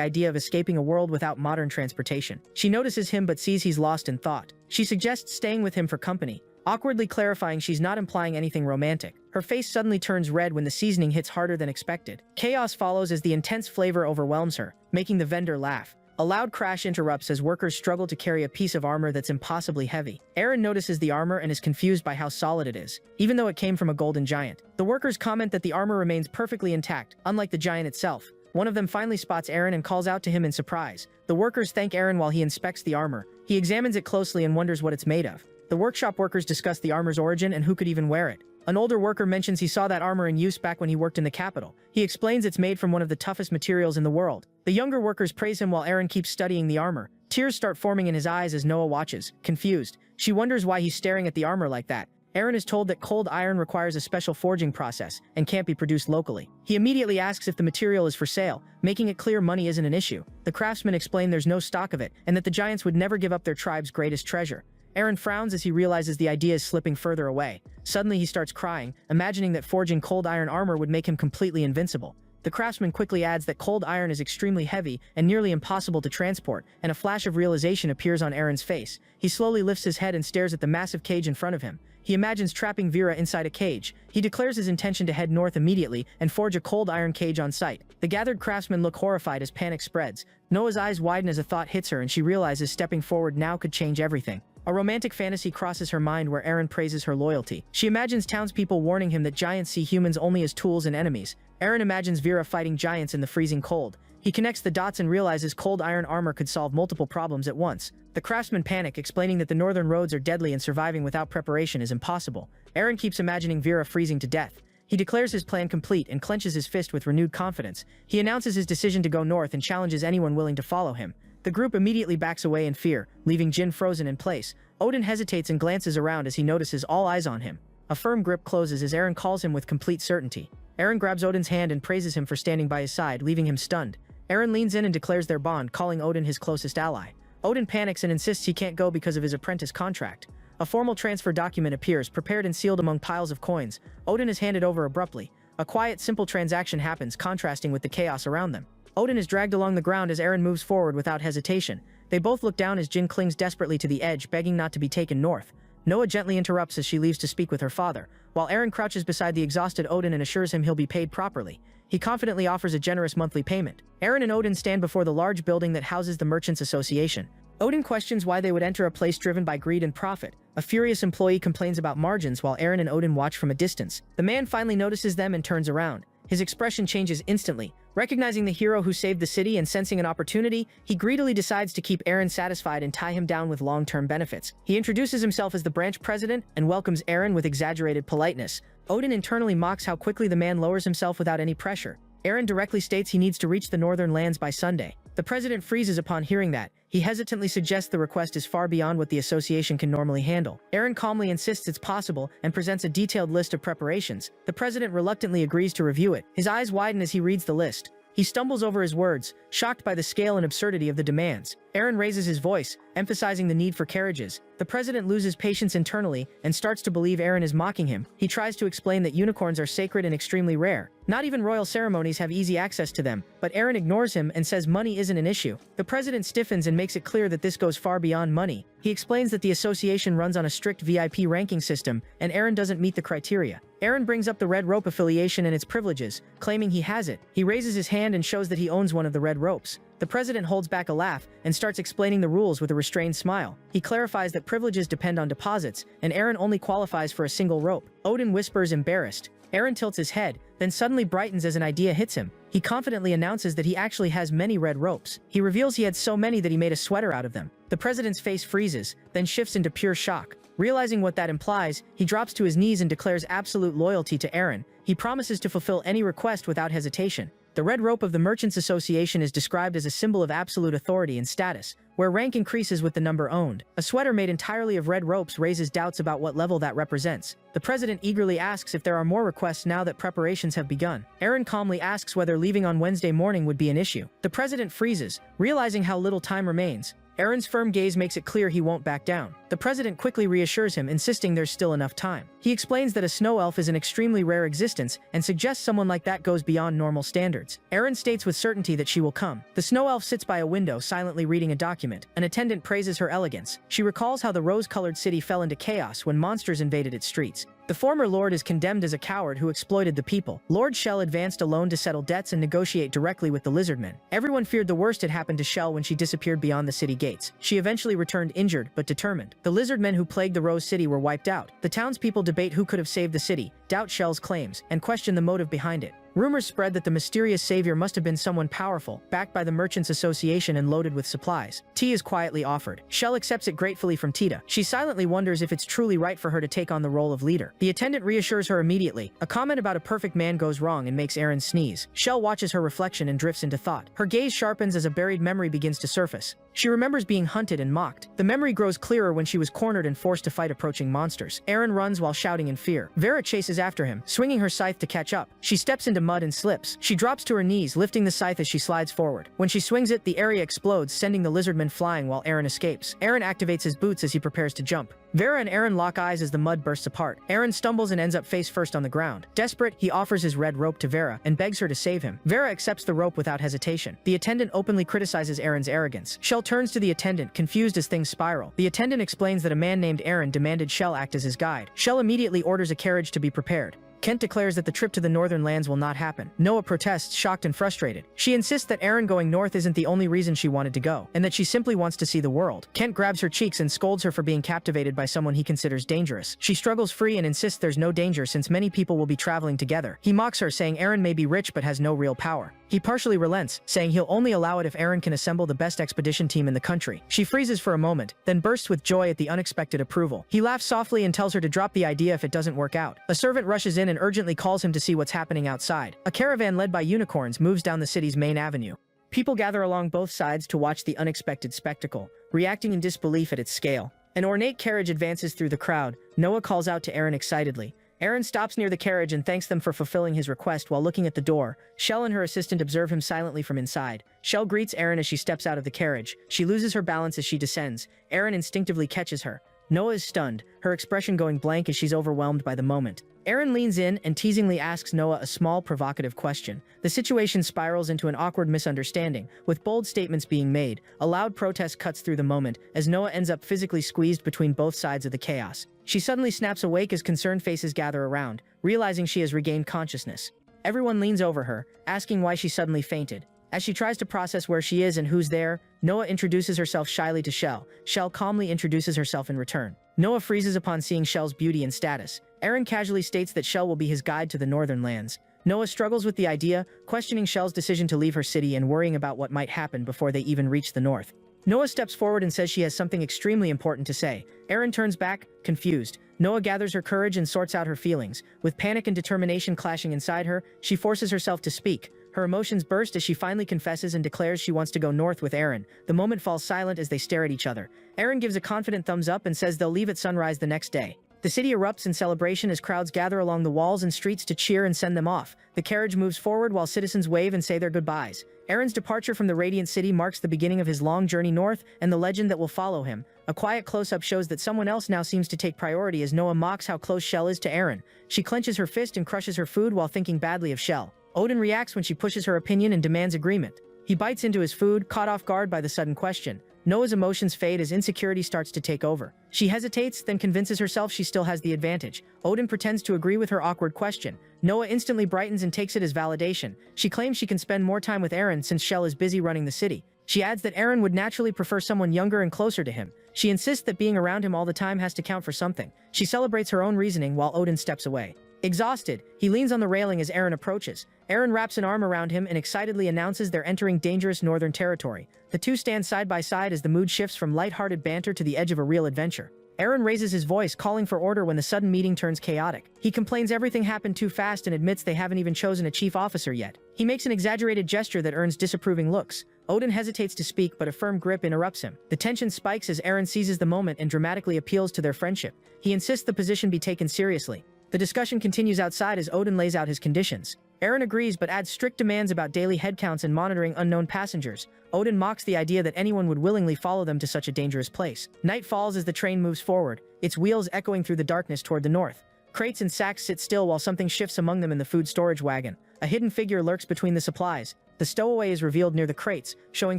S1: idea of escaping a world without modern transportation. She notices him but sees he's lost in thought. She suggests staying with him for company, awkwardly clarifying she's not implying anything romantic. Her face suddenly turns red when the seasoning hits harder than expected. Chaos follows as the intense flavor overwhelms her, making the vendor laugh. A loud crash interrupts as workers struggle to carry a piece of armor that's impossibly heavy. Aaron notices the armor and is confused by how solid it is, even though it came from a golden giant. The workers comment that the armor remains perfectly intact, unlike the giant itself. One of them finally spots Aaron and calls out to him in surprise. The workers thank Aaron while he inspects the armor. He examines it closely and wonders what it's made of. The workshop workers discuss the armor's origin and who could even wear it. An older worker mentions he saw that armor in use back when he worked in the capital. He explains it's made from one of the toughest materials in the world. The younger workers praise him while Aaron keeps studying the armor. Tears start forming in his eyes as Noah watches, confused. She wonders why he's staring at the armor like that. Aaron is told that cold iron requires a special forging process and can't be produced locally. He immediately asks if the material is for sale, making it clear money isn't an issue. The craftsmen explain there's no stock of it and that the giants would never give up their tribe's greatest treasure. Aaron frowns as he realizes the idea is slipping further away. Suddenly he starts crying, imagining that forging cold iron armor would make him completely invincible. The craftsman quickly adds that cold iron is extremely heavy and nearly impossible to transport, and a flash of realization appears on Aaron's face. He slowly lifts his head and stares at the massive cage in front of him. He imagines trapping Vera inside a cage. He declares his intention to head north immediately and forge a cold iron cage on site. The gathered craftsmen look horrified as panic spreads. Noah's eyes widen as a thought hits her and she realizes stepping forward now could change everything. A romantic fantasy crosses her mind where Aaron praises her loyalty. She imagines townspeople warning him that giants see humans only as tools and enemies. Aaron imagines Vera fighting giants in the freezing cold. He connects the dots and realizes cold iron armor could solve multiple problems at once. The craftsmen panic, explaining that the northern roads are deadly and surviving without preparation is impossible. Aaron keeps imagining Vera freezing to death. He declares his plan complete and clenches his fist with renewed confidence. He announces his decision to go north and challenges anyone willing to follow him. The group immediately backs away in fear, leaving Jin frozen in place. Odin hesitates and glances around as he notices all eyes on him. A firm grip closes as Aaron calls him with complete certainty. Aaron grabs Odin's hand and praises him for standing by his side, leaving him stunned. Aaron leans in and declares their bond, calling Odin his closest ally. Odin panics and insists he can't go because of his apprentice contract. A formal transfer document appears, prepared and sealed among piles of coins. Odin is handed over abruptly. A quiet, simple transaction happens, contrasting with the chaos around them. Odin is dragged along the ground as Aaron moves forward without hesitation. They both look down as Jin clings desperately to the edge, begging not to be taken north. Noah gently interrupts as she leaves to speak with her father, while Aaron crouches beside the exhausted Odin and assures him he'll be paid properly. He confidently offers a generous monthly payment. Aaron and Odin stand before the large building that houses the Merchants Association. Odin questions why they would enter a place driven by greed and profit. A furious employee complains about margins while Aaron and Odin watch from a distance. The man finally notices them and turns around. His expression changes instantly. Recognizing the hero who saved the city and sensing an opportunity, he greedily decides to keep Aaron satisfied and tie him down with long-term benefits. He introduces himself as the branch president and welcomes Aaron with exaggerated politeness. Odin internally mocks how quickly the man lowers himself without any pressure. Aaron directly states he needs to reach the northern lands by Sunday. The president freezes upon hearing that. He hesitantly suggests the request is far beyond what the association can normally handle. Aaron calmly insists it's possible and presents a detailed list of preparations. The president reluctantly agrees to review it. His eyes widen as he reads the list. He stumbles over his words, shocked by the scale and absurdity of the demands. Aaron raises his voice, emphasizing the need for carriages. The president loses patience internally and starts to believe Aaron is mocking him. He tries to explain that unicorns are sacred and extremely rare. Not even royal ceremonies have easy access to them, but Aaron ignores him and says money isn't an issue. The president stiffens and makes it clear that this goes far beyond money. He explains that the association runs on a strict VIP ranking system, and Aaron doesn't meet the criteria. Aaron brings up the Red Rope affiliation and its privileges, claiming he has it. He raises his hand and shows that he owns one of the Red Ropes. The president holds back a laugh and starts explaining the rules with a restrained smile. He clarifies that privileges depend on deposits, and Aaron only qualifies for a single rope. Odin whispers, embarrassed. Aaron tilts his head, then suddenly brightens as an idea hits him. He confidently announces that he actually has many red ropes. He reveals he had so many that he made a sweater out of them. The president's face freezes, then shifts into pure shock. Realizing what that implies, he drops to his knees and declares absolute loyalty to Aaron. He promises to fulfill any request without hesitation. The red rope of the Merchants Association is described as a symbol of absolute authority and status, where rank increases with the number owned. A sweater made entirely of red ropes raises doubts about what level that represents. The president eagerly asks if there are more requests now that preparations have begun. Eren calmly asks whether leaving on Wednesday morning would be an issue. The president freezes, realizing how little time remains. Eren's firm gaze makes it clear he won't back down. The president quickly reassures him, insisting there's still enough time. He explains that a snow elf is an extremely rare existence and suggests someone like that goes beyond normal standards. Eren states with certainty that she will come. The snow elf sits by a window, silently reading a document. An attendant praises her elegance. She recalls how the rose-colored city fell into chaos when monsters invaded its streets. The former lord is condemned as a coward who exploited the people. Lord Shell advanced alone to settle debts and negotiate directly with the lizardmen. Everyone feared the worst had happened to Shell when she disappeared beyond the city gates. She eventually returned injured, but determined. The lizardmen who plagued the Rose City were wiped out. The townspeople debate who could have saved the city, doubt Shell's claims, and question the motive behind it. Rumors spread that the mysterious savior must have been someone powerful, backed by the Merchants Association and loaded with supplies. Tea is quietly offered. Shell accepts it gratefully from Tita. She silently wonders if it's truly right for her to take on the role of leader. The attendant reassures her immediately. A comment about a perfect man goes wrong and makes Eren sneeze. Shell watches her reflection and drifts into thought. Her gaze sharpens as a buried memory begins to surface. She remembers being hunted and mocked. The memory grows clearer when she was cornered and forced to fight approaching monsters. Eren runs while shouting in fear. Vera chases after him, swinging her scythe to catch up. She steps into mud and slips. She drops to her knees, lifting the scythe as she slides forward. When she swings it, the area explodes, sending the lizardmen flying while Eren escapes. Eren activates his boots as he prepares to jump. Vera and Eren lock eyes as the mud bursts apart. Eren stumbles and ends up face first on the ground. Desperate, he offers his red rope to Vera and begs her to save him. Vera accepts the rope without hesitation. The attendant openly criticizes Eren's arrogance. Shell turns to the attendant, confused as things spiral. The attendant explains that a man named Eren demanded Shell act as his guide. Shell immediately orders a carriage to be prepared. Kent declares that the trip to the northern lands will not happen. Noah protests, shocked and frustrated. She insists that Eren going north isn't the only reason she wanted to go, and that she simply wants to see the world. Kent grabs her cheeks and scolds her for being captivated by someone he considers dangerous. She struggles free and insists there's no danger since many people will be traveling together. He mocks her, saying Eren may be rich but has no real power. He partially relents, saying he'll only allow it if Eren can assemble the best expedition team in the country. She freezes for a moment, then bursts with joy at the unexpected approval. He laughs softly and tells her to drop the idea if it doesn't work out. A servant rushes in and urgently calls him to see what's happening outside. A caravan led by unicorns moves down the city's main avenue. People gather along both sides to watch the unexpected spectacle, reacting in disbelief at its scale. An ornate carriage advances through the crowd. Noah calls out to Eren excitedly. Eren stops near the carriage and thanks them for fulfilling his request while looking at the door. Shell and her assistant observe him silently from inside. Shell greets Eren as she steps out of the carriage. She loses her balance as she descends. Eren instinctively catches her. Noah is stunned, her expression going blank as she's overwhelmed by the moment. Eren leans in and teasingly asks Noah a small, provocative question. The situation spirals into an awkward misunderstanding, with bold statements being made. A loud protest cuts through the moment, as Noah ends up physically squeezed between both sides of the chaos. She suddenly snaps awake as concerned faces gather around, realizing she has regained consciousness. Everyone leans over her, asking why she suddenly fainted. As she tries to process where she is and who's there, Noah introduces herself shyly to Shell. Shell calmly introduces herself in return. Noah freezes upon seeing Shell's beauty and status. Eren casually states that Shell will be his guide to the northern lands. Noah struggles with the idea, questioning Shell's decision to leave her city and worrying about what might happen before they even reach the north. Noah steps forward and says she has something extremely important to say. Eren turns back, confused. Noah gathers her courage and sorts out her feelings. With panic and determination clashing inside her, she forces herself to speak. Her emotions burst as she finally confesses and declares she wants to go north with Eren. The moment falls silent as they stare at each other. Eren gives a confident thumbs up and says they'll leave at sunrise the next day. The city erupts in celebration as crowds gather along the walls and streets to cheer and send them off. The carriage moves forward while citizens wave and say their goodbyes. Eren's departure from the Radiant City marks the beginning of his long journey north and the legend that will follow him. A quiet close-up shows that someone else now seems to take priority as Noah mocks how close Shell is to Eren. She clenches her fist and crushes her food while thinking badly of Shell. Odin reacts when she pushes her opinion and demands agreement. He bites into his food, caught off guard by the sudden question. Noah's emotions fade as insecurity starts to take over. She hesitates, then convinces herself she still has the advantage. Odin pretends to agree with her awkward question. Noah instantly brightens and takes it as validation. She claims she can spend more time with Eren since Shell is busy running the city. She adds that Eren would naturally prefer someone younger and closer to him. She insists that being around him all the time has to count for something. She celebrates her own reasoning while Odin steps away. Exhausted, he leans on the railing as Eren approaches. Eren wraps an arm around him and excitedly announces they're entering dangerous northern territory. The two stand side by side as the mood shifts from light-hearted banter to the edge of a real adventure. Eren raises his voice, calling for order when the sudden meeting turns chaotic. He complains everything happened too fast and admits they haven't even chosen a chief officer yet. He makes an exaggerated gesture that earns disapproving looks. Odin hesitates to speak, but a firm grip interrupts him. The tension spikes as Eren seizes the moment and dramatically appeals to their friendship. He insists the position be taken seriously. The discussion continues outside as Odin lays out his conditions. Eren agrees but adds strict demands about daily headcounts and monitoring unknown passengers. Odin mocks the idea that anyone would willingly follow them to such a dangerous place. Night falls as the train moves forward, its wheels echoing through the darkness toward the north. Crates and sacks sit still while something shifts among them in the food storage wagon. A hidden figure lurks between the supplies. The stowaway is revealed near the crates, showing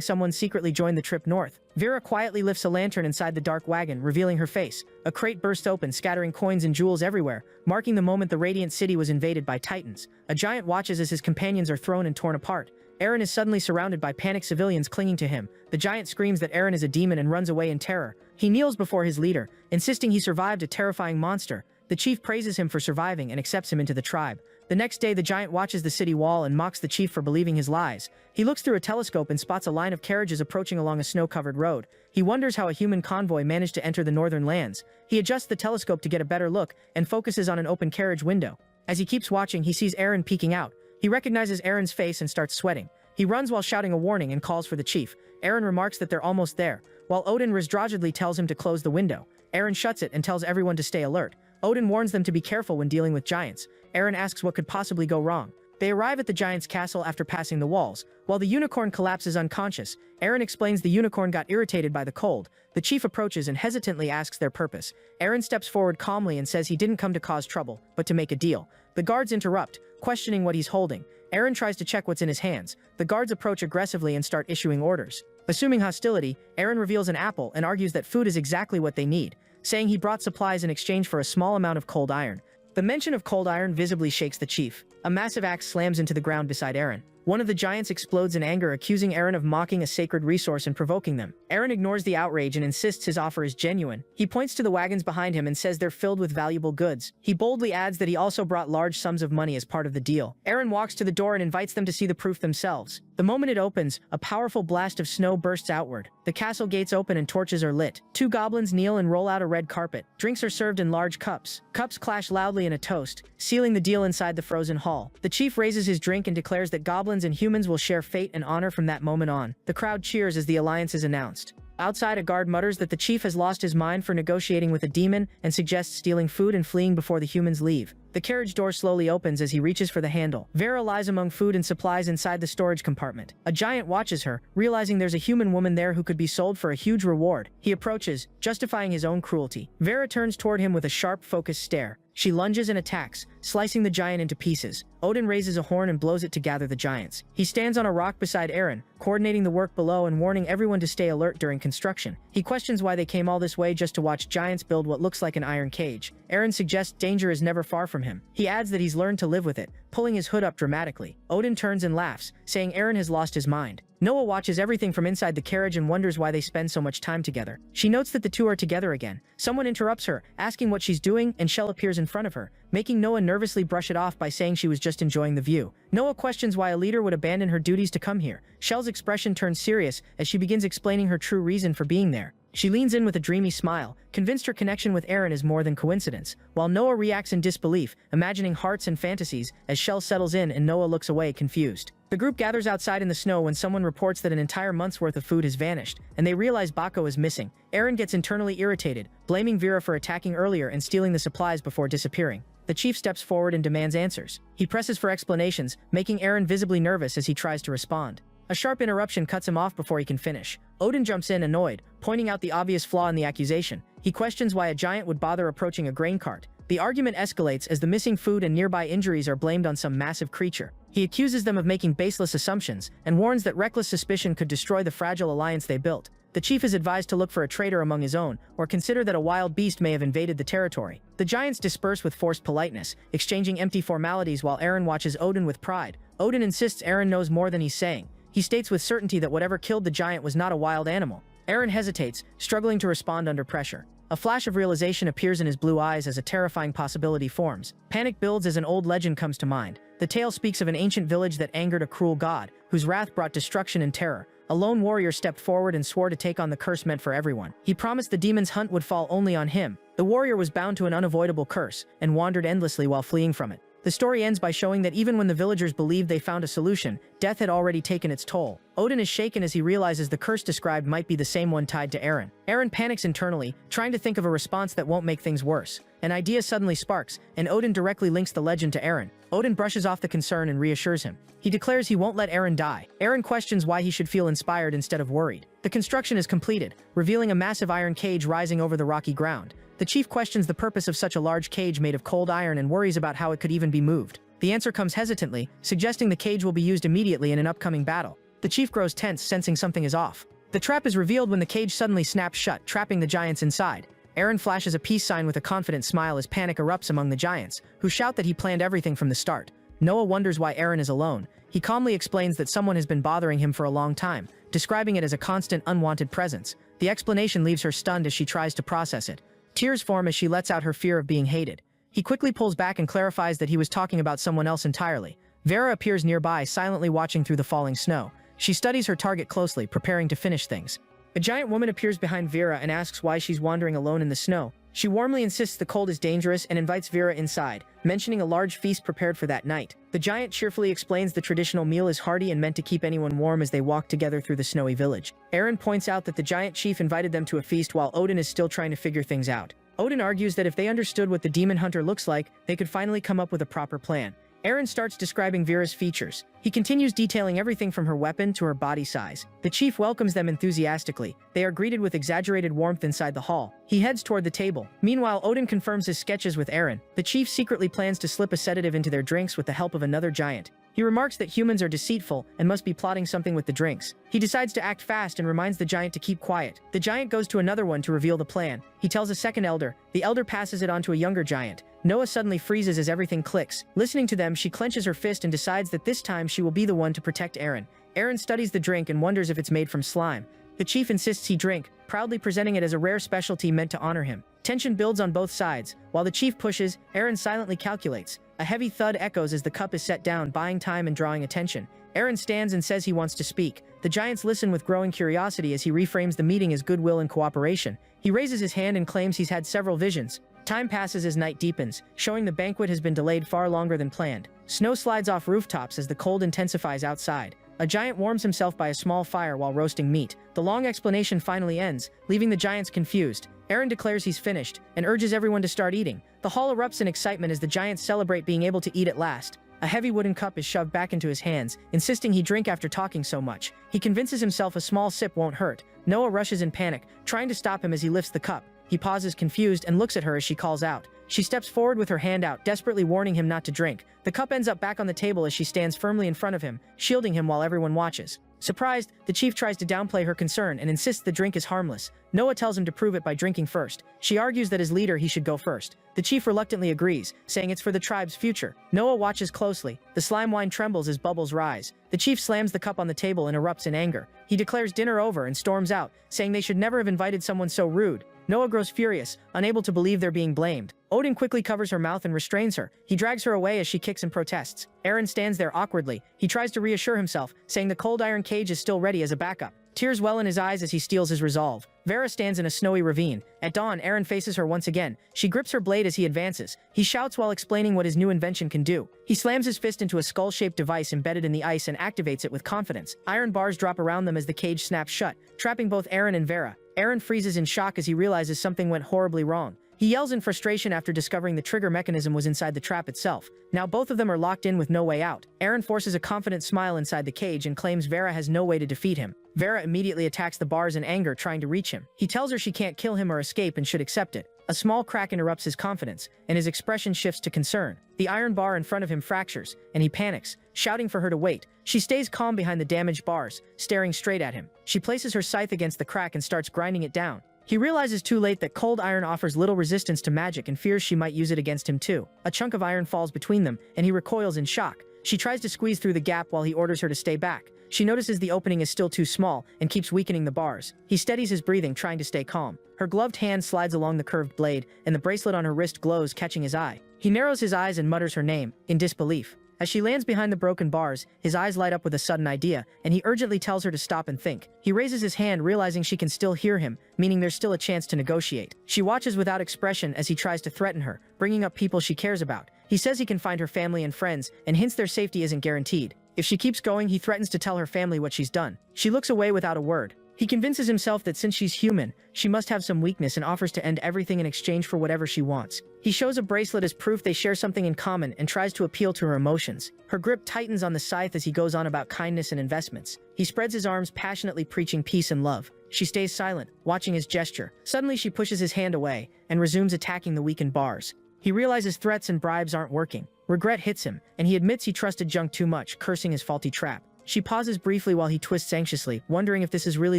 S1: someone secretly joined the trip north. Vera quietly lifts a lantern inside the dark wagon, revealing her face. A crate bursts open, scattering coins and jewels everywhere, marking the moment the Radiant City was invaded by Titans. A giant watches as his companions are thrown and torn apart. Eren is suddenly surrounded by panicked civilians clinging to him. The giant screams that Eren is a demon and runs away in terror. He kneels before his leader, insisting he survived a terrifying monster. The chief praises him for surviving and accepts him into the tribe. The next day, the giant watches the city wall and mocks the chief for believing his lies. He looks through a telescope and spots a line of carriages approaching along a snow-covered road. He wonders how a human convoy managed to enter the northern lands. He adjusts the telescope to get a better look and focuses on an open carriage window. As he keeps watching, he sees Eren peeking out. He recognizes Eren's face and starts sweating. He runs while shouting a warning and calls for the chief. Eren remarks that they're almost there, while Odin razdrazedly tells him to close the window. Eren shuts it and tells everyone to stay alert. Odin warns them to be careful when dealing with giants. Eren asks what could possibly go wrong. They arrive at the giant's castle after passing the walls. While the unicorn collapses unconscious, Eren explains the unicorn got irritated by the cold. The chief approaches and hesitantly asks their purpose. Eren steps forward calmly and says he didn't come to cause trouble, but to make a deal. The guards interrupt, questioning what he's holding. Eren tries to check what's in his hands. The guards approach aggressively and start issuing orders. Assuming hostility, Eren reveals an apple and argues that food is exactly what they need, saying he brought supplies in exchange for a small amount of cold iron. The mention of cold iron visibly shakes the chief. A massive axe slams into the ground beside Eren. One of the giants explodes in anger, accusing Eren of mocking a sacred resource and provoking them. Eren ignores the outrage and insists his offer is genuine. He points to the wagons behind him and says they're filled with valuable goods. He boldly adds that he also brought large sums of money as part of the deal. Eren walks to the door and invites them to see the proof themselves. The moment it opens, a powerful blast of snow bursts outward. The castle gates open and torches are lit. Two goblins kneel and roll out a red carpet. Drinks are served in large cups. Cups clash loudly in a toast, sealing the deal inside the frozen hall. The chief raises his drink and declares that goblins and humans will share fate and honor from that moment on. The crowd cheers as the alliance is announced. Outside, a guard mutters that the chief has lost his mind for negotiating with a demon and suggests stealing food and fleeing before the humans leave. The carriage door slowly opens as he reaches for the handle. Vera lies among food and supplies inside the storage compartment. A giant watches her, realizing there's a human woman there who could be sold for a huge reward. He approaches, justifying his own cruelty. Vera turns toward him with a sharp, focused stare. She lunges and attacks, slicing the giant into pieces. Odin raises a horn and blows it to gather the giants. He stands on a rock beside Eren, coordinating the work below and warning everyone to stay alert during construction. He questions why they came all this way just to watch giants build what looks like an iron cage. Eren suggests danger is never far from him. He adds that he's learned to live with it, pulling his hood up dramatically. Odin turns and laughs, saying Eren has lost his mind. Noah watches everything from inside the carriage and wonders why they spend so much time together. She notes that the two are together again. Someone interrupts her, asking what she's doing, and Shell appears in front of her, making Noah nervously brush it off by saying she was just enjoying the view. Noah questions why a leader would abandon her duties to come here. Shell's expression turns serious as she begins explaining her true reason for being there. She leans in with a dreamy smile, convinced her connection with Eren is more than coincidence, while Noah reacts in disbelief, imagining hearts and fantasies as Shell settles in and Noah looks away confused. The group gathers outside in the snow when someone reports that an entire month's worth of food has vanished, and they realize Bako is missing. Eren gets internally irritated, blaming Vera for attacking earlier and stealing the supplies before disappearing. The chief steps forward and demands answers. He presses for explanations, making Eren visibly nervous as he tries to respond. A sharp interruption cuts him off before he can finish. Odin jumps in, annoyed, pointing out the obvious flaw in the accusation. He questions why a giant would bother approaching a grain cart. The argument escalates as the missing food and nearby injuries are blamed on some massive creature. He accuses them of making baseless assumptions and warns that reckless suspicion could destroy the fragile alliance they built. The chief is advised to look for a traitor among his own, or consider that a wild beast may have invaded the territory. The giants disperse with forced politeness, exchanging empty formalities while Eren watches Odin with pride. Odin insists Eren knows more than he's saying. He states with certainty that whatever killed the giant was not a wild animal. Eren hesitates, struggling to respond under pressure. A flash of realization appears in his blue eyes as a terrifying possibility forms. Panic builds as an old legend comes to mind. The tale speaks of an ancient village that angered a cruel god, whose wrath brought destruction and terror. a lone warrior stepped forward and swore to take on the curse meant for everyone. He promised the demon's hunt would fall only on him. The warrior was bound to an unavoidable curse, and wandered endlessly while fleeing from it. The story ends by showing that even when the villagers believed they found a solution, death had already taken its toll. Odin is shaken as he realizes the curse described might be the same one tied to Eren. Eren panics internally, trying to think of a response that won't make things worse. An idea suddenly sparks, and Odin directly links the legend to Eren. Odin brushes off the concern and reassures him. He declares he won't let Eren die. Eren questions why he should feel inspired instead of worried. The construction is completed, revealing a massive iron cage rising over the rocky ground. The chief questions the purpose of such a large cage made of cold iron and worries about how it could even be moved. The answer comes hesitantly, suggesting the cage will be used immediately in an upcoming battle. The chief grows tense, sensing something is off. The trap is revealed when the cage suddenly snaps shut, trapping the giants inside. Eren flashes a peace sign with a confident smile as panic erupts among the giants, who shout that he planned everything from the start. Noah wonders why Eren is alone. He calmly explains that someone has been bothering him for a long time, describing it as a constant, unwanted presence. The explanation leaves her stunned as she tries to process it. Tears form as she lets out her fear of being hated. He quickly pulls back and clarifies that he was talking about someone else entirely. Vera appears nearby, silently watching through the falling snow. She studies her target closely, preparing to finish things. A giant woman appears behind Vera and asks why she's wandering alone in the snow. She warmly insists the cold is dangerous and invites Vera inside, mentioning a large feast prepared for that night. The giant cheerfully explains the traditional meal is hearty and meant to keep anyone warm as they walk together through the snowy village. Eren points out that the giant chief invited them to a feast while Odin is still trying to figure things out. Odin argues that if they understood what the demon hunter looks like, they could finally come up with a proper plan. Eren starts describing Vera's features. He continues detailing everything from her weapon to her body size. The chief welcomes them enthusiastically. They are greeted with exaggerated warmth inside the hall. He heads toward the table. Meanwhile, Odin confirms his sketches with Eren. The chief secretly plans to slip a sedative into their drinks with the help of another giant. He remarks that humans are deceitful and must be plotting something with the drinks. He decides to act fast and reminds the giant to keep quiet. The giant goes to another one to reveal the plan. He tells a second elder. The elder passes it on to a younger giant. Noah suddenly freezes as everything clicks. Listening to them, she clenches her fist and decides that this time she will be the one to protect Eren. Eren studies the drink and wonders if it's made from slime. The chief insists he drink, proudly presenting it as a rare specialty meant to honor him. Tension builds on both sides. While the chief pushes, Eren silently calculates. A heavy thud echoes as the cup is set down, buying time and drawing attention. Eren stands and says he wants to speak. The giants listen with growing curiosity as he reframes the meeting as goodwill and cooperation. He raises his hand and claims he's had several visions. Time passes as night deepens, showing the banquet has been delayed far longer than planned. Snow slides off rooftops as the cold intensifies outside. A giant warms himself by a small fire while roasting meat. The long explanation finally ends, leaving the giants confused. Eren declares he's finished, and urges everyone to start eating. The hall erupts in excitement as the giants celebrate being able to eat at last. A heavy wooden cup is shoved back into his hands, insisting he drink after talking so much. He convinces himself a small sip won't hurt. Noah rushes in panic, trying to stop him as he lifts the cup. He pauses confused and looks at her as she calls out. She steps forward with her hand out, desperately warning him not to drink. The cup ends up back on the table as she stands firmly in front of him, shielding him while everyone watches. Surprised, the chief tries to downplay her concern and insists the drink is harmless. Noah tells him to prove it by drinking first. She argues that as leader he should go first. The chief reluctantly agrees, saying it's for the tribe's future. Noah watches closely. The slime wine trembles as bubbles rise. The chief slams the cup on the table and erupts in anger. He declares dinner over and storms out, saying they should never have invited someone so rude. Noah grows furious, unable to believe they're being blamed. Odin quickly covers her mouth and restrains her. He drags her away as she kicks and protests. Eren stands there awkwardly. He tries to reassure himself, saying the cold iron cage is still ready as a backup. Tears well in his eyes as he steals his resolve. Vera stands in a snowy ravine. At dawn, Eren faces her once again. She grips her blade as he advances. He shouts while explaining what his new invention can do. He slams his fist into a skull-shaped device embedded in the ice and activates it with confidence. Iron bars drop around them as the cage snaps shut, trapping both Eren and Vera. Eren freezes in shock as he realizes something went horribly wrong. He yells in frustration after discovering the trigger mechanism was inside the trap itself. Now both of them are locked in with no way out. Eren forces a confident smile inside the cage and claims Vera has no way to defeat him. Vera immediately attacks the bars in anger, trying to reach him. He tells her she can't kill him or escape and should accept it. A small crack interrupts his confidence, and his expression shifts to concern. The iron bar in front of him fractures, and he panics, shouting for her to wait. She stays calm behind the damaged bars, staring straight at him. She places her scythe against the crack and starts grinding it down. He realizes too late that cold iron offers little resistance to magic and fears she might use it against him too. A chunk of iron falls between them, and he recoils in shock. She tries to squeeze through the gap while he orders her to stay back. She notices the opening is still too small and keeps weakening the bars. He steadies his breathing, trying to stay calm. Her gloved hand slides along the curved blade, and the bracelet on her wrist glows, catching his eye. He narrows his eyes and mutters her name, in disbelief. As she lands behind the broken bars, his eyes light up with a sudden idea, and he urgently tells her to stop and think. He raises his hand, realizing she can still hear him, meaning there's still a chance to negotiate. She watches without expression as he tries to threaten her, bringing up people she cares about. He says he can find her family and friends, and hints their safety isn't guaranteed. If she keeps going, he threatens to tell her family what she's done. She looks away without a word. He convinces himself that since she's human, she must have some weakness and offers to end everything in exchange for whatever she wants. He shows a bracelet as proof they share something in common and tries to appeal to her emotions. Her grip tightens on the scythe as he goes on about kindness and investments. He spreads his arms, passionately preaching peace and love. She stays silent, watching his gesture. Suddenly she pushes his hand away and resumes attacking the weakened bars. He realizes threats and bribes aren't working. Regret hits him, and he admits he trusted Junk too much, cursing his faulty trap. She pauses briefly while he twists anxiously, wondering if this is really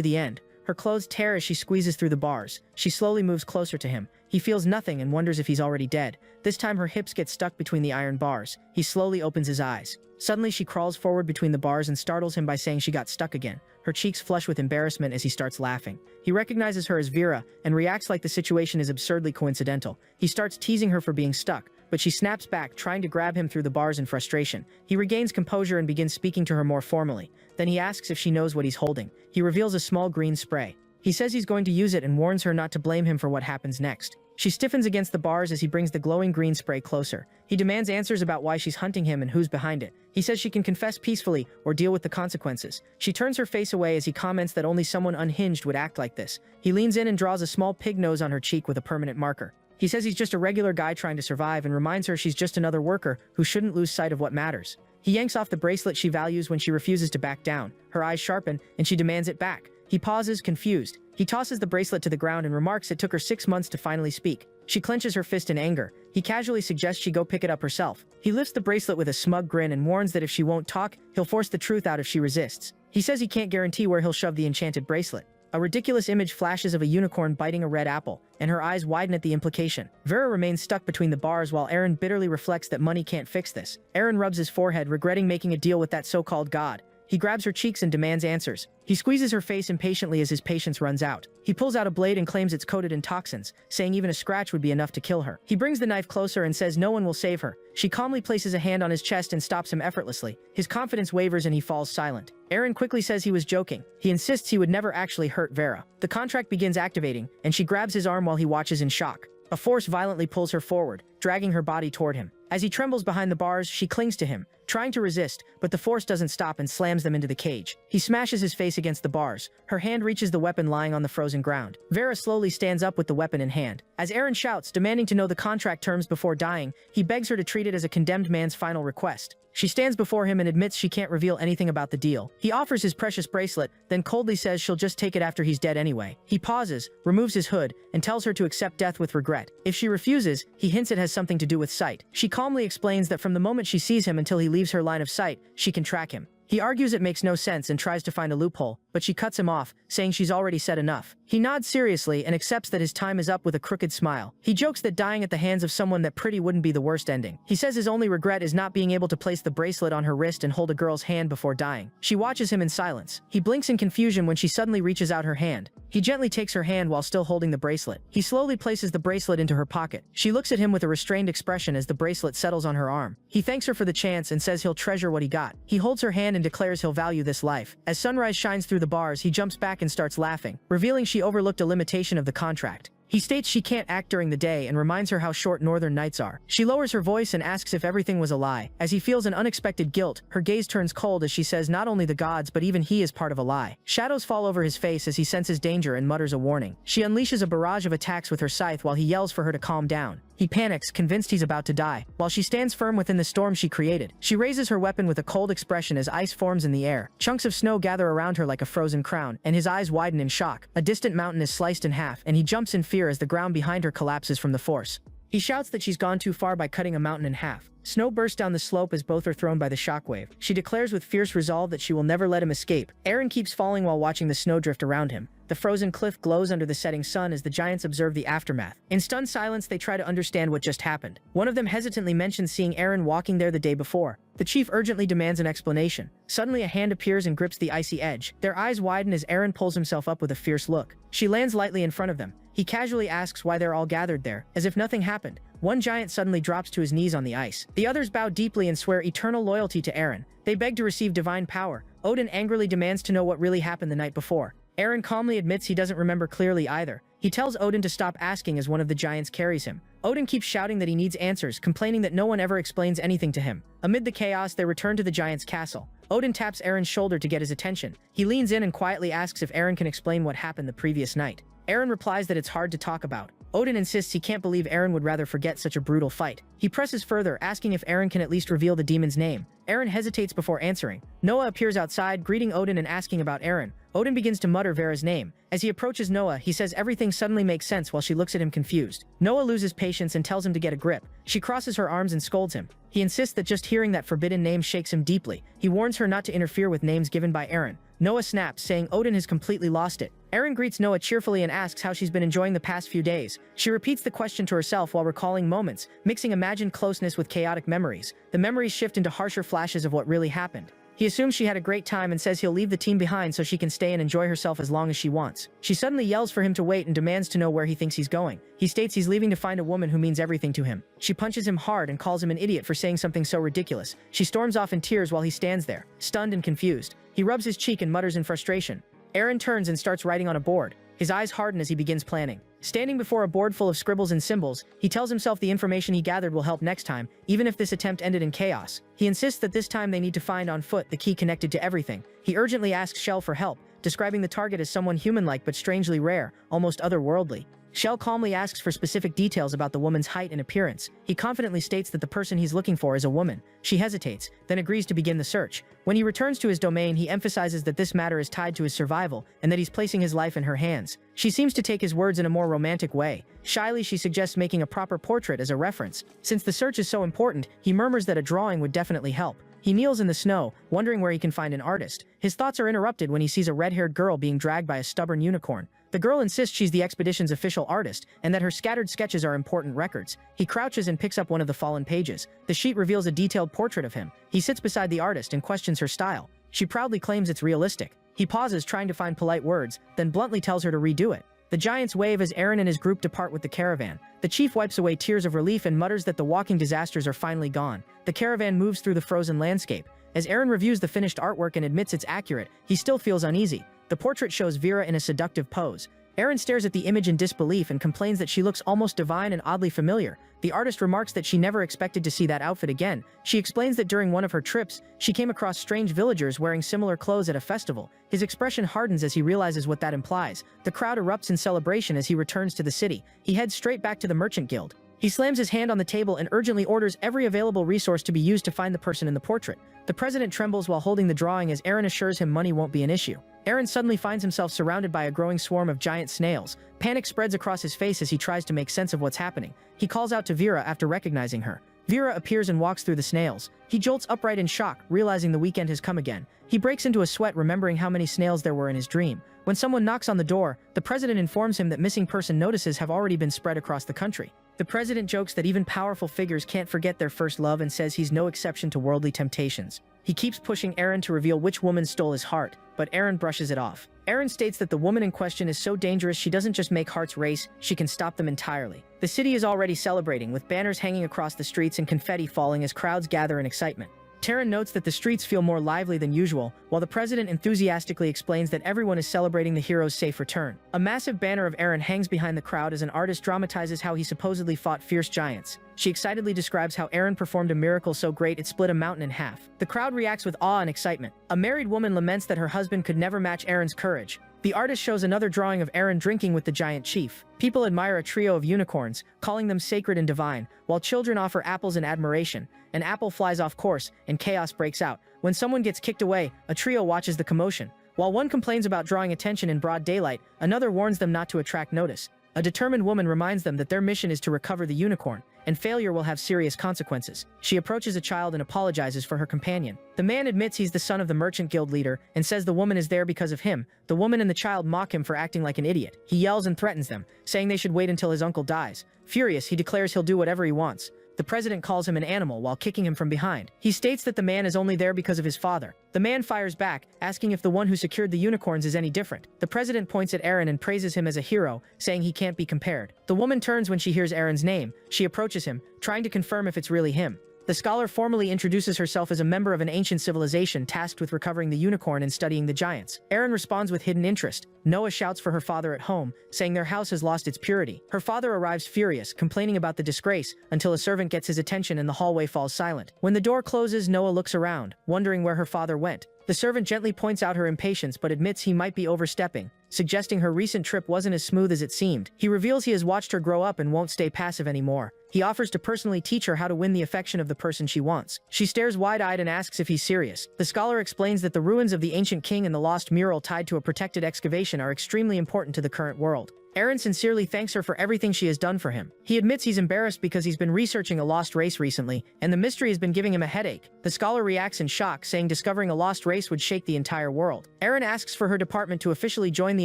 S1: the end. Her clothes tear as she squeezes through the bars. She slowly moves closer to him. He feels nothing and wonders if he's already dead. This time her hips get stuck between the iron bars. He slowly opens his eyes. Suddenly she crawls forward between the bars and startles him by saying she got stuck again. Her cheeks flush with embarrassment as he starts laughing. He recognizes her as Vera and reacts like the situation is absurdly coincidental. He starts teasing her for being stuck, but she snaps back, trying to grab him through the bars in frustration. He regains composure and begins speaking to her more formally. Then he asks if she knows what he's holding. He reveals a small green spray. He says he's going to use it and warns her not to blame him for what happens next. She stiffens against the bars as he brings the glowing green spray closer. He demands answers about why she's hunting him and who's behind it. He says she can confess peacefully or deal with the consequences. She turns her face away as he comments that only someone unhinged would act like this. He leans in and draws a small pig nose on her cheek with a permanent marker. He says he's just a regular guy trying to survive and reminds her she's just another worker who shouldn't lose sight of what matters. He yanks off the bracelet she values when she refuses to back down. Her eyes sharpen and she demands it back. He pauses, confused. He tosses the bracelet to the ground and remarks it took her 6 months to finally speak. She clenches her fist in anger. He casually suggests she go pick it up herself. He lifts the bracelet with a smug grin and warns that if she won't talk, he'll force the truth out if she resists. He says he can't guarantee where he'll shove the enchanted bracelet. A ridiculous image flashes of a unicorn biting a red apple, and her eyes widen at the implication. Vera remains stuck between the bars while Aaron bitterly reflects that money can't fix this. Aaron rubs his forehead, regretting making a deal with that so-called god. He grabs her cheeks and demands answers. He squeezes her face impatiently as his patience runs out. He pulls out a blade and claims it's coated in toxins, saying even a scratch would be enough to kill her. He brings the knife closer and says no one will save her. She calmly places a hand on his chest and stops him effortlessly. His confidence wavers and he falls silent. Aaron quickly says he was joking. He insists he would never actually hurt Vera. The contract begins activating, and she grabs his arm while he watches in shock. A force violently pulls her forward, dragging her body toward him. As he trembles behind the bars, she clings to him, trying to resist, but the force doesn't stop and slams them into the cage. He smashes his face against the bars. Her hand reaches the weapon lying on the frozen ground. Vera slowly stands up with the weapon in hand. As Aaron shouts, demanding to know the contract terms before dying, he begs her to treat it as a condemned man's final request. She stands before him and admits she can't reveal anything about the deal. He offers his precious bracelet, then coldly says she'll just take it after he's dead anyway. He pauses, removes his hood, and tells her to accept death with regret. If she refuses, he hints it has something to do with sight. She calmly explains that from the moment she sees him until he leaves her line of sight, she can track him. He argues it makes no sense and tries to find a loophole, but she cuts him off, saying she's already said enough. He nods seriously and accepts that his time is up with a crooked smile. He jokes that dying at the hands of someone that pretty wouldn't be the worst ending. He says his only regret is not being able to place the bracelet on her wrist and hold a girl's hand before dying. She watches him in silence. He blinks in confusion when she suddenly reaches out her hand. He gently takes her hand while still holding the bracelet. He slowly places the bracelet into her pocket. She looks at him with a restrained expression as the bracelet settles on her arm. He thanks her for the chance and says he'll treasure what he got. He holds her hand and declares he'll value this life. As sunrise shines through the bars, he jumps back and starts laughing, revealing she overlooked a limitation of the contract. He states she can't act during the day and reminds her how short northern nights are. She lowers her voice and asks if everything was a lie. As he feels an unexpected guilt, her gaze turns cold as she says not only the gods but even he is part of a lie. Shadows fall over his face as he senses danger and mutters a warning. She unleashes a barrage of attacks with her scythe while he yells for her to calm down. He panics, convinced he's about to die. While she stands firm within the storm she created, she raises her weapon with a cold expression as ice forms in the air. Chunks of snow gather around her like a frozen crown, and his eyes widen in shock. A distant mountain is sliced in half, and he jumps in fear as the ground behind her collapses from the force. He shouts that she's gone too far by cutting a mountain in half. Snow bursts down the slope as both are thrown by the shockwave. She declares with fierce resolve that she will never let him escape. Aaron keeps falling while watching the snowdrift around him. The frozen cliff glows under the setting sun as the giants observe the aftermath. In stunned silence, they try to understand what just happened. One of them hesitantly mentions seeing Aaron walking there the day before. The chief urgently demands an explanation. Suddenly a hand appears and grips the icy edge. Their eyes widen as Eren pulls himself up with a fierce look. She lands lightly in front of them. He casually asks why they're all gathered there, as if nothing happened. One giant suddenly drops to his knees on the ice. The others bow deeply and swear eternal loyalty to Eren. They beg to receive divine power. Odin angrily demands to know what really happened the night before. Eren calmly admits he doesn't remember clearly either. He tells Odin to stop asking as one of the giants carries him. Odin keeps shouting that he needs answers, complaining that no one ever explains anything to him. Amid the chaos, they return to the giant's castle. Odin taps Eren's shoulder to get his attention. He leans in and quietly asks if Eren can explain what happened the previous night. Eren replies that it's hard to talk about. Odin insists he can't believe Eren would rather forget such a brutal fight. He presses further, asking if Eren can at least reveal the demon's name. Eren hesitates before answering. Noah appears outside, greeting Odin and asking about Eren. Odin begins to mutter Vera's name. As he approaches Noah, he says everything suddenly makes sense while she looks at him confused. Noah loses patience and tells him to get a grip. She crosses her arms and scolds him. He insists that just hearing that forbidden name shakes him deeply. He warns her not to interfere with names given by Eren. Noah snaps, saying Odin has completely lost it. Eren greets Noah cheerfully and asks how she's been enjoying the past few days. She repeats the question to herself while recalling moments, mixing imagined closeness with chaotic memories. The memories shift into harsher flashes of what really happened. He assumes she had a great time and says he'll leave the team behind so she can stay and enjoy herself as long as she wants. She suddenly yells for him to wait and demands to know where he thinks he's going. He states he's leaving to find a woman who means everything to him. She punches him hard and calls him an idiot for saying something so ridiculous. She storms off in tears while he stands there, stunned and confused. He rubs his cheek and mutters in frustration. Eren turns and starts writing on a board. His eyes harden as he begins planning. Standing before a board full of scribbles and symbols, he tells himself the information he gathered will help next time, even if this attempt ended in chaos. He insists that this time they need to find on foot the key connected to everything. He urgently asks Shell for help, describing the target as someone human-like but strangely rare, almost otherworldly. Shell calmly asks for specific details about the woman's height and appearance. He confidently states that the person he's looking for is a woman. She hesitates, then agrees to begin the search. When he returns to his domain, he emphasizes that this matter is tied to his survival and that he's placing his life in her hands. She seems to take his words in a more romantic way. Shyly, she suggests making a proper portrait as a reference. Since the search is so important, he murmurs that a drawing would definitely help. He kneels in the snow, wondering where he can find an artist. His thoughts are interrupted when he sees a red-haired girl being dragged by a stubborn unicorn. The girl insists she's the expedition's official artist, and that her scattered sketches are important records. He crouches and picks up one of the fallen pages. The sheet reveals a detailed portrait of him. He sits beside the artist and questions her style. She proudly claims it's realistic. He pauses, trying to find polite words, then bluntly tells her to redo it. The giants wave as Eren and his group depart with the caravan. The chief wipes away tears of relief and mutters that the walking disasters are finally gone. The caravan moves through the frozen landscape. As Eren reviews the finished artwork and admits it's accurate, he still feels uneasy. The portrait shows Vera in a seductive pose. Eren stares at the image in disbelief and complains that she looks almost divine and oddly familiar. The artist remarks that she never expected to see that outfit again. She explains that during one of her trips, she came across strange villagers wearing similar clothes at a festival. His expression hardens as he realizes what that implies. The crowd erupts in celebration as he returns to the city. He heads straight back to the Merchant Guild. He slams his hand on the table and urgently orders every available resource to be used to find the person in the portrait. The president trembles while holding the drawing as Eren assures him money won't be an issue. Eren suddenly finds himself surrounded by a growing swarm of giant snails. Panic spreads across his face as he tries to make sense of what's happening. He calls out to Vera after recognizing her. Vera appears and walks through the snails. He jolts upright in shock, realizing the weekend has come again. He breaks into a sweat, remembering how many snails there were in his dream. When someone knocks on the door, the president informs him that missing person notices have already been spread across the country. The president jokes that even powerful figures can't forget their first love and says he's no exception to worldly temptations. He keeps pushing Eren to reveal which woman stole his heart, but Eren brushes it off. Eren states that the woman in question is so dangerous she doesn't just make hearts race, she can stop them entirely. The city is already celebrating, with banners hanging across the streets and confetti falling as crowds gather in excitement. Terran notes that the streets feel more lively than usual, while the president enthusiastically explains that everyone is celebrating the hero's safe return. A massive banner of Eren hangs behind the crowd as an artist dramatizes how he supposedly fought fierce giants. She excitedly describes how Eren performed a miracle so great it split a mountain in half. The crowd reacts with awe and excitement. A married woman laments that her husband could never match Eren's courage. The artist shows another drawing of Eren drinking with the giant chief. People admire a trio of unicorns, calling them sacred and divine, while children offer apples in admiration. An apple flies off course, and chaos breaks out. When someone gets kicked away, a trio watches the commotion. While one complains about drawing attention in broad daylight, another warns them not to attract notice. A determined woman reminds them that their mission is to recover the unicorn, and failure will have serious consequences. She approaches a child and apologizes for her companion. The man admits he's the son of the Merchant Guild leader and says the woman is there because of him. The woman and the child mock him for acting like an idiot. He yells and threatens them, saying they should wait until his uncle dies. Furious, he declares he'll do whatever he wants. The president calls him an animal while kicking him from behind. He states that the man is only there because of his father. The man fires back, asking if the one who secured the unicorns is any different. The president points at Eren and praises him as a hero, saying he can't be compared. The woman turns when she hears Eren's name. She approaches him, trying to confirm if it's really him. The scholar formally introduces herself as a member of an ancient civilization tasked with recovering the unicorn and studying the giants. Eren responds with hidden interest. Noah shouts for her father at home, saying their house has lost its purity. Her father arrives furious, complaining about the disgrace, until a servant gets his attention and the hallway falls silent. When the door closes, Noah looks around, wondering where her father went. The servant gently points out her impatience but admits he might be overstepping, suggesting her recent trip wasn't as smooth as it seemed. He reveals he has watched her grow up and won't stay passive anymore. He offers to personally teach her how to win the affection of the person she wants. She stares wide-eyed and asks if he's serious. The scholar explains that the ruins of the ancient king and the lost mural tied to a protected excavation are extremely important to the current world. Eren sincerely thanks her for everything she has done for him. He admits he's embarrassed because he's been researching a lost race recently, and the mystery has been giving him a headache. The scholar reacts in shock, saying discovering a lost race would shake the entire world. Eren asks for her department to officially join the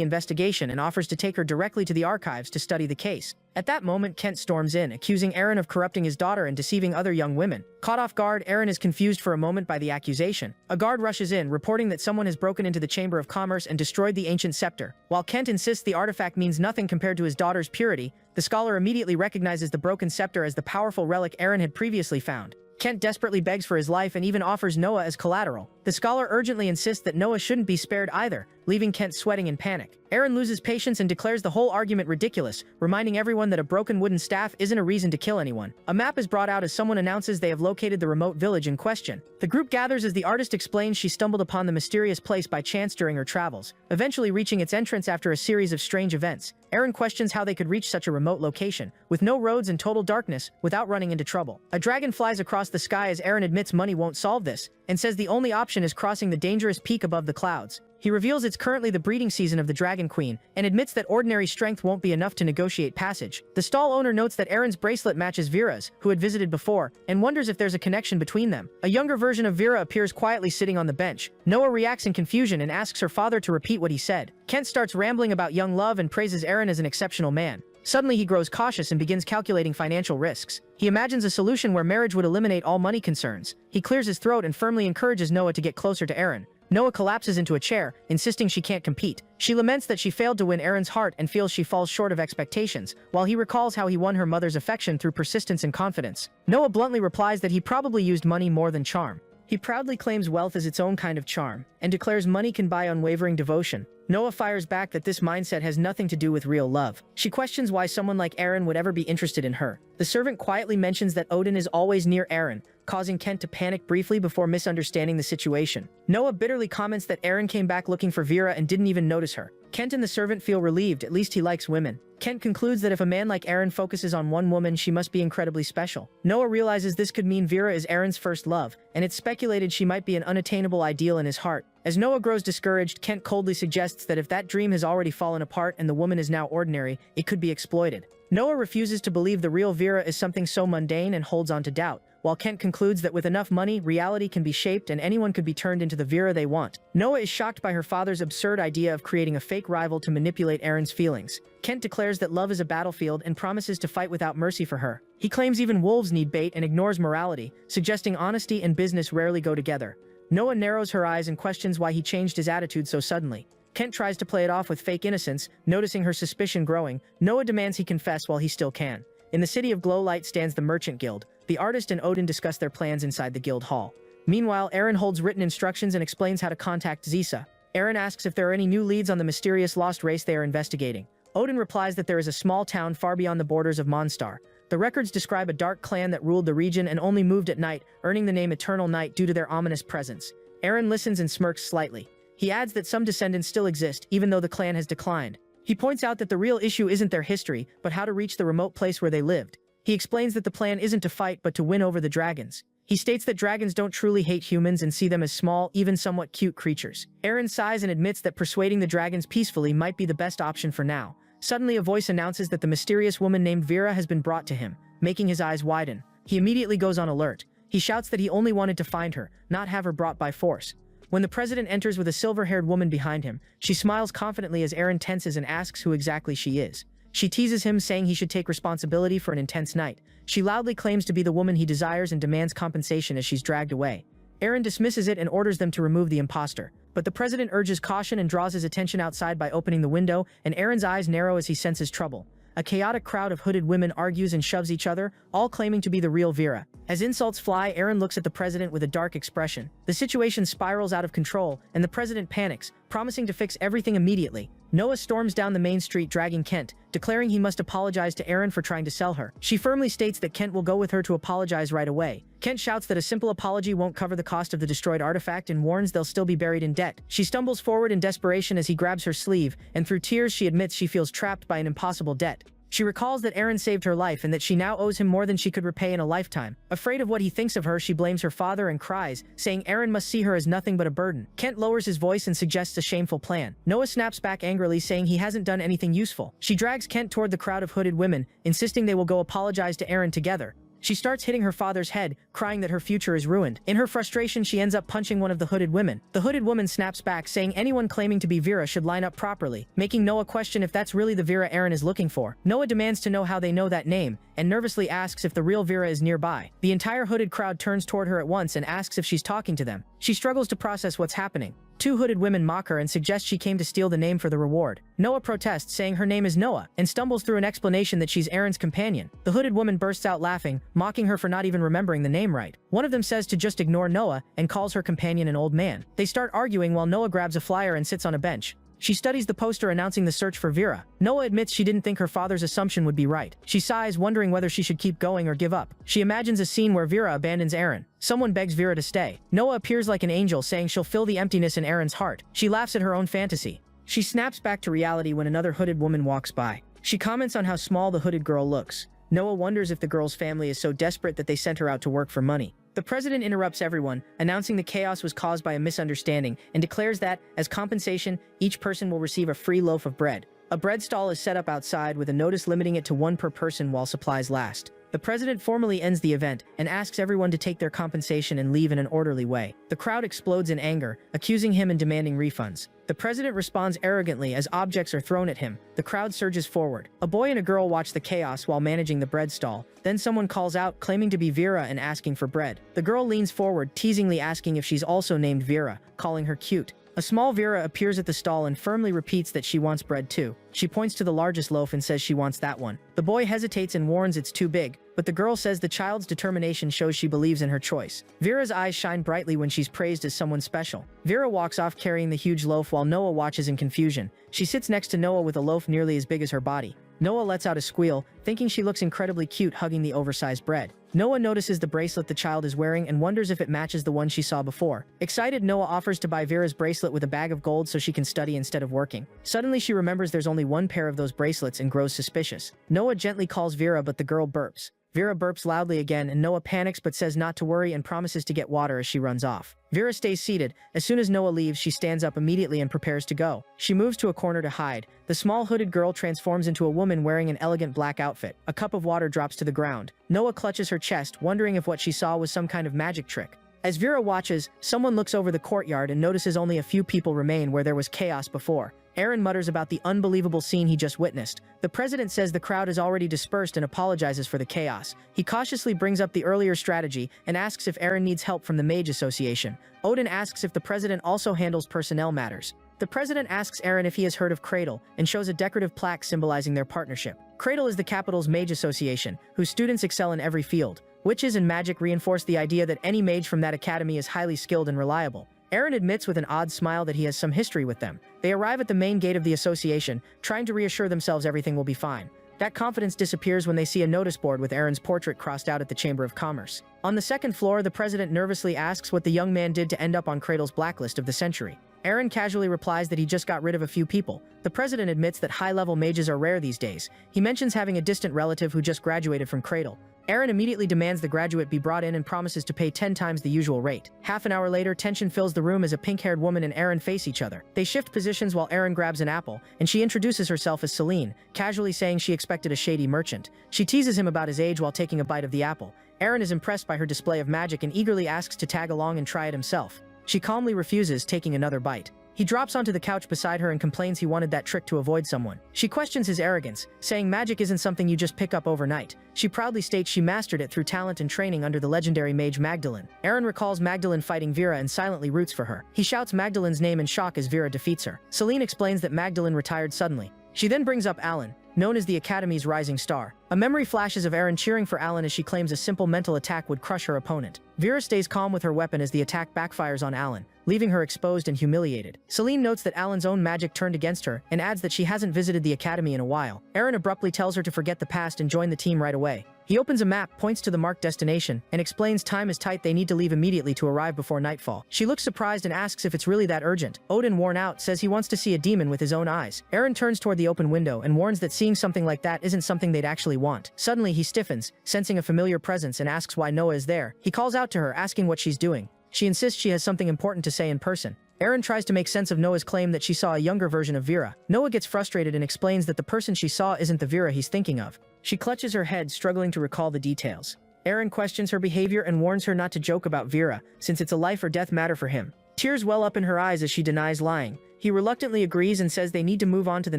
S1: investigation and offers to take her directly to the archives to study the case. At that moment, Kent storms in, accusing Eren of corrupting his daughter and deceiving other young women. Caught off guard, Eren is confused for a moment by the accusation. A guard rushes in, reporting that someone has broken into the Chamber of Commerce and destroyed the ancient scepter. While Kent insists the artifact means nothing compared to his daughter's purity, the scholar immediately recognizes the broken scepter as the powerful relic Eren had previously found. Kent desperately begs for his life and even offers Noah as collateral. The scholar urgently insists that Noah shouldn't be spared either, leaving Kent sweating in panic. Eren loses patience and declares the whole argument ridiculous, reminding everyone that a broken wooden staff isn't a reason to kill anyone. A map is brought out as someone announces they have located the remote village in question. The group gathers as the artist explains she stumbled upon the mysterious place by chance during her travels, eventually reaching its entrance after a series of strange events. Eren questions how they could reach such a remote location, with no roads and total darkness, without running into trouble. A dragon flies across the sky as Eren admits money won't solve this, and says the only option is crossing the dangerous peak above the clouds. He reveals it's currently the breeding season of the Dragon Queen, and admits that ordinary strength won't be enough to negotiate passage. The stall owner notes that Eren's bracelet matches Vera's, who had visited before, and wonders if there's a connection between them. A younger version of Vera appears quietly sitting on the bench. Noah reacts in confusion and asks her father to repeat what he said. Kent starts rambling about young love and praises Eren as an exceptional man. Suddenly he grows cautious and begins calculating financial risks. He imagines a solution where marriage would eliminate all money concerns. He clears his throat and firmly encourages Noah to get closer to Eren. Noah collapses into a chair, insisting she can't compete. She laments that she failed to win Eren's heart and feels she falls short of expectations, while he recalls how he won her mother's affection through persistence and confidence. Noah bluntly replies that he probably used money more than charm. He proudly claims wealth is its own kind of charm, and declares money can buy unwavering devotion. Noah fires back that this mindset has nothing to do with real love. She questions why someone like Eren would ever be interested in her. The servant quietly mentions that Odin is always near Eren, causing Kent to panic briefly before misunderstanding the situation. Noah bitterly comments that Eren came back looking for Vera and didn't even notice her. Kent and the servant feel relieved, at least he likes women. Kent concludes that if a man like Eren focuses on one woman, she must be incredibly special. Noah realizes this could mean Vera is Eren's first love, and it's speculated she might be an unattainable ideal in his heart. As Noah grows discouraged, Kent coldly suggests that if that dream has already fallen apart and the woman is now ordinary, it could be exploited. Noah refuses to believe the real Vera is something so mundane and holds on to doubt, while Kent concludes that with enough money, reality can be shaped and anyone could be turned into the Vera they want. Noah is shocked by her father's absurd idea of creating a fake rival to manipulate Eren's feelings. Kent declares that love is a battlefield and promises to fight without mercy for her. He claims even wolves need bait and ignores morality, suggesting honesty and business rarely go together. Noah narrows her eyes and questions why he changed his attitude so suddenly. Kent tries to play it off with fake innocence, noticing her suspicion growing. Noah demands he confess while he still can. In the city of Glowlight stands the Merchant Guild. The artist and Odin discuss their plans inside the guild hall. Meanwhile, Eren holds written instructions and explains how to contact Zisa. Eren asks if there are any new leads on the mysterious lost race they are investigating. Odin replies that there is a small town far beyond the borders of Monstar. The records describe a dark clan that ruled the region and only moved at night, earning the name Eternal Night due to their ominous presence. Eren listens and smirks slightly. He adds that some descendants still exist, even though the clan has declined. He points out that the real issue isn't their history, but how to reach the remote place where they lived. He explains that the plan isn't to fight but to win over the dragons. He states that dragons don't truly hate humans and see them as small, even somewhat cute creatures. Eren sighs and admits that persuading the dragons peacefully might be the best option for now. Suddenly a voice announces that the mysterious woman named Vera has been brought to him, making his eyes widen. He immediately goes on alert. He shouts that he only wanted to find her, not have her brought by force. When the president enters with a silver-haired woman behind him, she smiles confidently as Eren tenses and asks who exactly she is. She teases him, saying he should take responsibility for an intense night. She loudly claims to be the woman he desires and demands compensation as she's dragged away. Eren dismisses it and orders them to remove the imposter. But the president urges caution and draws his attention outside by opening the window, and Eren's eyes narrow as he senses trouble. A chaotic crowd of hooded women argues and shoves each other, all claiming to be the real Vera. As insults fly, Eren looks at the president with a dark expression. The situation spirals out of control, and the president panics, promising to fix everything immediately. Noah storms down the main street dragging Kent, declaring he must apologize to Eren for trying to sell her. She firmly states that Kent will go with her to apologize right away. Kent shouts that a simple apology won't cover the cost of the destroyed artifact and warns they'll still be buried in debt. She stumbles forward in desperation as he grabs her sleeve, and through tears she admits she feels trapped by an impossible debt. She recalls that Eren saved her life and that she now owes him more than she could repay in a lifetime. Afraid of what he thinks of her, she blames her father and cries, saying Eren must see her as nothing but a burden. Kent lowers his voice and suggests a shameful plan. Noah snaps back angrily, saying he hasn't done anything useful. She drags Kent toward the crowd of hooded women, insisting they will go apologize to Eren together. She starts hitting her father's head, crying that her future is ruined. In her frustration, she ends up punching one of the hooded women. The hooded woman snaps back, saying anyone claiming to be Vera should line up properly, making Noah question if that's really the Vera Eren is looking for. Noah demands to know how they know that name, and nervously asks if the real Vera is nearby. The entire hooded crowd turns toward her at once and asks if she's talking to them. She struggles to process what's happening. Two hooded women mock her and suggest she came to steal the name for the reward. Noah protests, saying her name is Noah, and stumbles through an explanation that she's Eren's companion. The hooded woman bursts out laughing, mocking her for not even remembering the name right. One of them says to just ignore Noah and calls her companion an old man. They start arguing while Noah grabs a flyer and sits on a bench. She studies the poster announcing the search for Vera. Noah admits she didn't think her father's assumption would be right. She sighs, wondering whether she should keep going or give up. She imagines a scene where Vera abandons Eren. Someone begs Vera to stay. Noah appears like an angel, saying she'll fill the emptiness in Eren's heart. She laughs at her own fantasy. She snaps back to reality when another hooded woman walks by. She comments on how small the hooded girl looks. Noah wonders if the girl's family is so desperate that they sent her out to work for money. The president interrupts everyone, announcing the chaos was caused by a misunderstanding, and declares that, as compensation, each person will receive a free loaf of bread. A bread stall is set up outside with a notice limiting it to one per person while supplies last. The president formally ends the event and asks everyone to take their compensation and leave in an orderly way. The crowd explodes in anger, accusing him and demanding refunds. The president responds arrogantly as objects are thrown at him. The crowd surges forward. A boy and a girl watch the chaos while managing the bread stall. Then someone calls out, claiming to be Vera and asking for bread. The girl leans forward, teasingly asking if she's also named Vera, calling her cute. A small Vera appears at the stall and firmly repeats that she wants bread too. She points to the largest loaf and says she wants that one. The boy hesitates and warns it's too big, but the girl says the child's determination shows she believes in her choice. Vera's eyes shine brightly when she's praised as someone special. Vera walks off carrying the huge loaf while Noah watches in confusion. She sits next to Noah with a loaf nearly as big as her body. Noah lets out a squeal, thinking she looks incredibly cute hugging the oversized bread. Noah notices the bracelet the child is wearing and wonders if it matches the one she saw before. Excited, Noah offers to buy Vera's bracelet with a bag of gold so she can study instead of working. Suddenly she remembers there's only one pair of those bracelets and grows suspicious. Noah gently calls Vera, but the girl burps. Vera burps loudly again and Noah panics but says not to worry and promises to get water as she runs off. Vera stays seated. As soon as Noah leaves, she stands up immediately and prepares to go. She moves to a corner to hide. The small hooded girl transforms into a woman wearing an elegant black outfit. A cup of water drops to the ground. Noah clutches her chest, wondering if what she saw was some kind of magic trick. As Vera watches, someone looks over the courtyard and notices only a few people remain where there was chaos before. Eren mutters about the unbelievable scene he just witnessed. The president says the crowd is already dispersed and apologizes for the chaos. He cautiously brings up the earlier strategy and asks if Eren needs help from the Mage Association. Odin asks if the president also handles personnel matters. The president asks Eren if he has heard of Cradle and shows a decorative plaque symbolizing their partnership. Cradle is the capital's Mage Association, whose students excel in every field. Witches and magic reinforce the idea that any mage from that academy is highly skilled and reliable. Eren admits with an odd smile that he has some history with them. They arrive at the main gate of the association, trying to reassure themselves everything will be fine. That confidence disappears when they see a notice board with Eren's portrait crossed out at the Chamber of Commerce. On the second floor, the president nervously asks what the young man did to end up on Cradle's blacklist of the century. Eren casually replies that he just got rid of a few people. The president admits that high-level mages are rare these days. He mentions having a distant relative who just graduated from Cradle. Eren immediately demands the graduate be brought in and promises to pay 10 times the usual rate. Half an hour later, tension fills the room as a pink-haired woman and Eren face each other. They shift positions while Eren grabs an apple, and she introduces herself as Celine, casually saying she expected a shady merchant. She teases him about his age while taking a bite of the apple. Eren is impressed by her display of magic and eagerly asks to tag along and try it himself. She calmly refuses, taking another bite. He drops onto the couch beside her and complains he wanted that trick to avoid someone. She questions his arrogance, saying magic isn't something you just pick up overnight. She proudly states she mastered it through talent and training under the legendary mage Magdalene. Eren recalls Magdalene fighting Vera and silently roots for her. He shouts Magdalene's name in shock as Vera defeats her. Selene explains that Magdalene retired suddenly. She then brings up Alan, known as the Academy's rising star. A memory flashes of Eren cheering for Alan as she claims a simple mental attack would crush her opponent. Vera stays calm with her weapon as the attack backfires on Alan, leaving her exposed and humiliated. Selene notes that Alan's own magic turned against her and adds that she hasn't visited the Academy in a while. Eren abruptly tells her to forget the past and join the team right away. He opens a map, points to the marked destination, and explains time is tight, they need to leave immediately to arrive before nightfall. She looks surprised and asks if it's really that urgent. Odin, worn out, says he wants to see a demon with his own eyes. Eren turns toward the open window and warns that seeing something like that isn't something they'd actually want. Suddenly he stiffens, sensing a familiar presence, and asks why Noah is there. He calls out to her, asking what she's doing. She insists she has something important to say in person. Eren tries to make sense of Noah's claim that she saw a younger version of Vera. Noah gets frustrated and explains that the person she saw isn't the Vera he's thinking of. She clutches her head, struggling to recall the details. Eren questions her behavior and warns her not to joke about Vera, since it's a life or death matter for him. Tears well up in her eyes as she denies lying. He reluctantly agrees and says they need to move on to the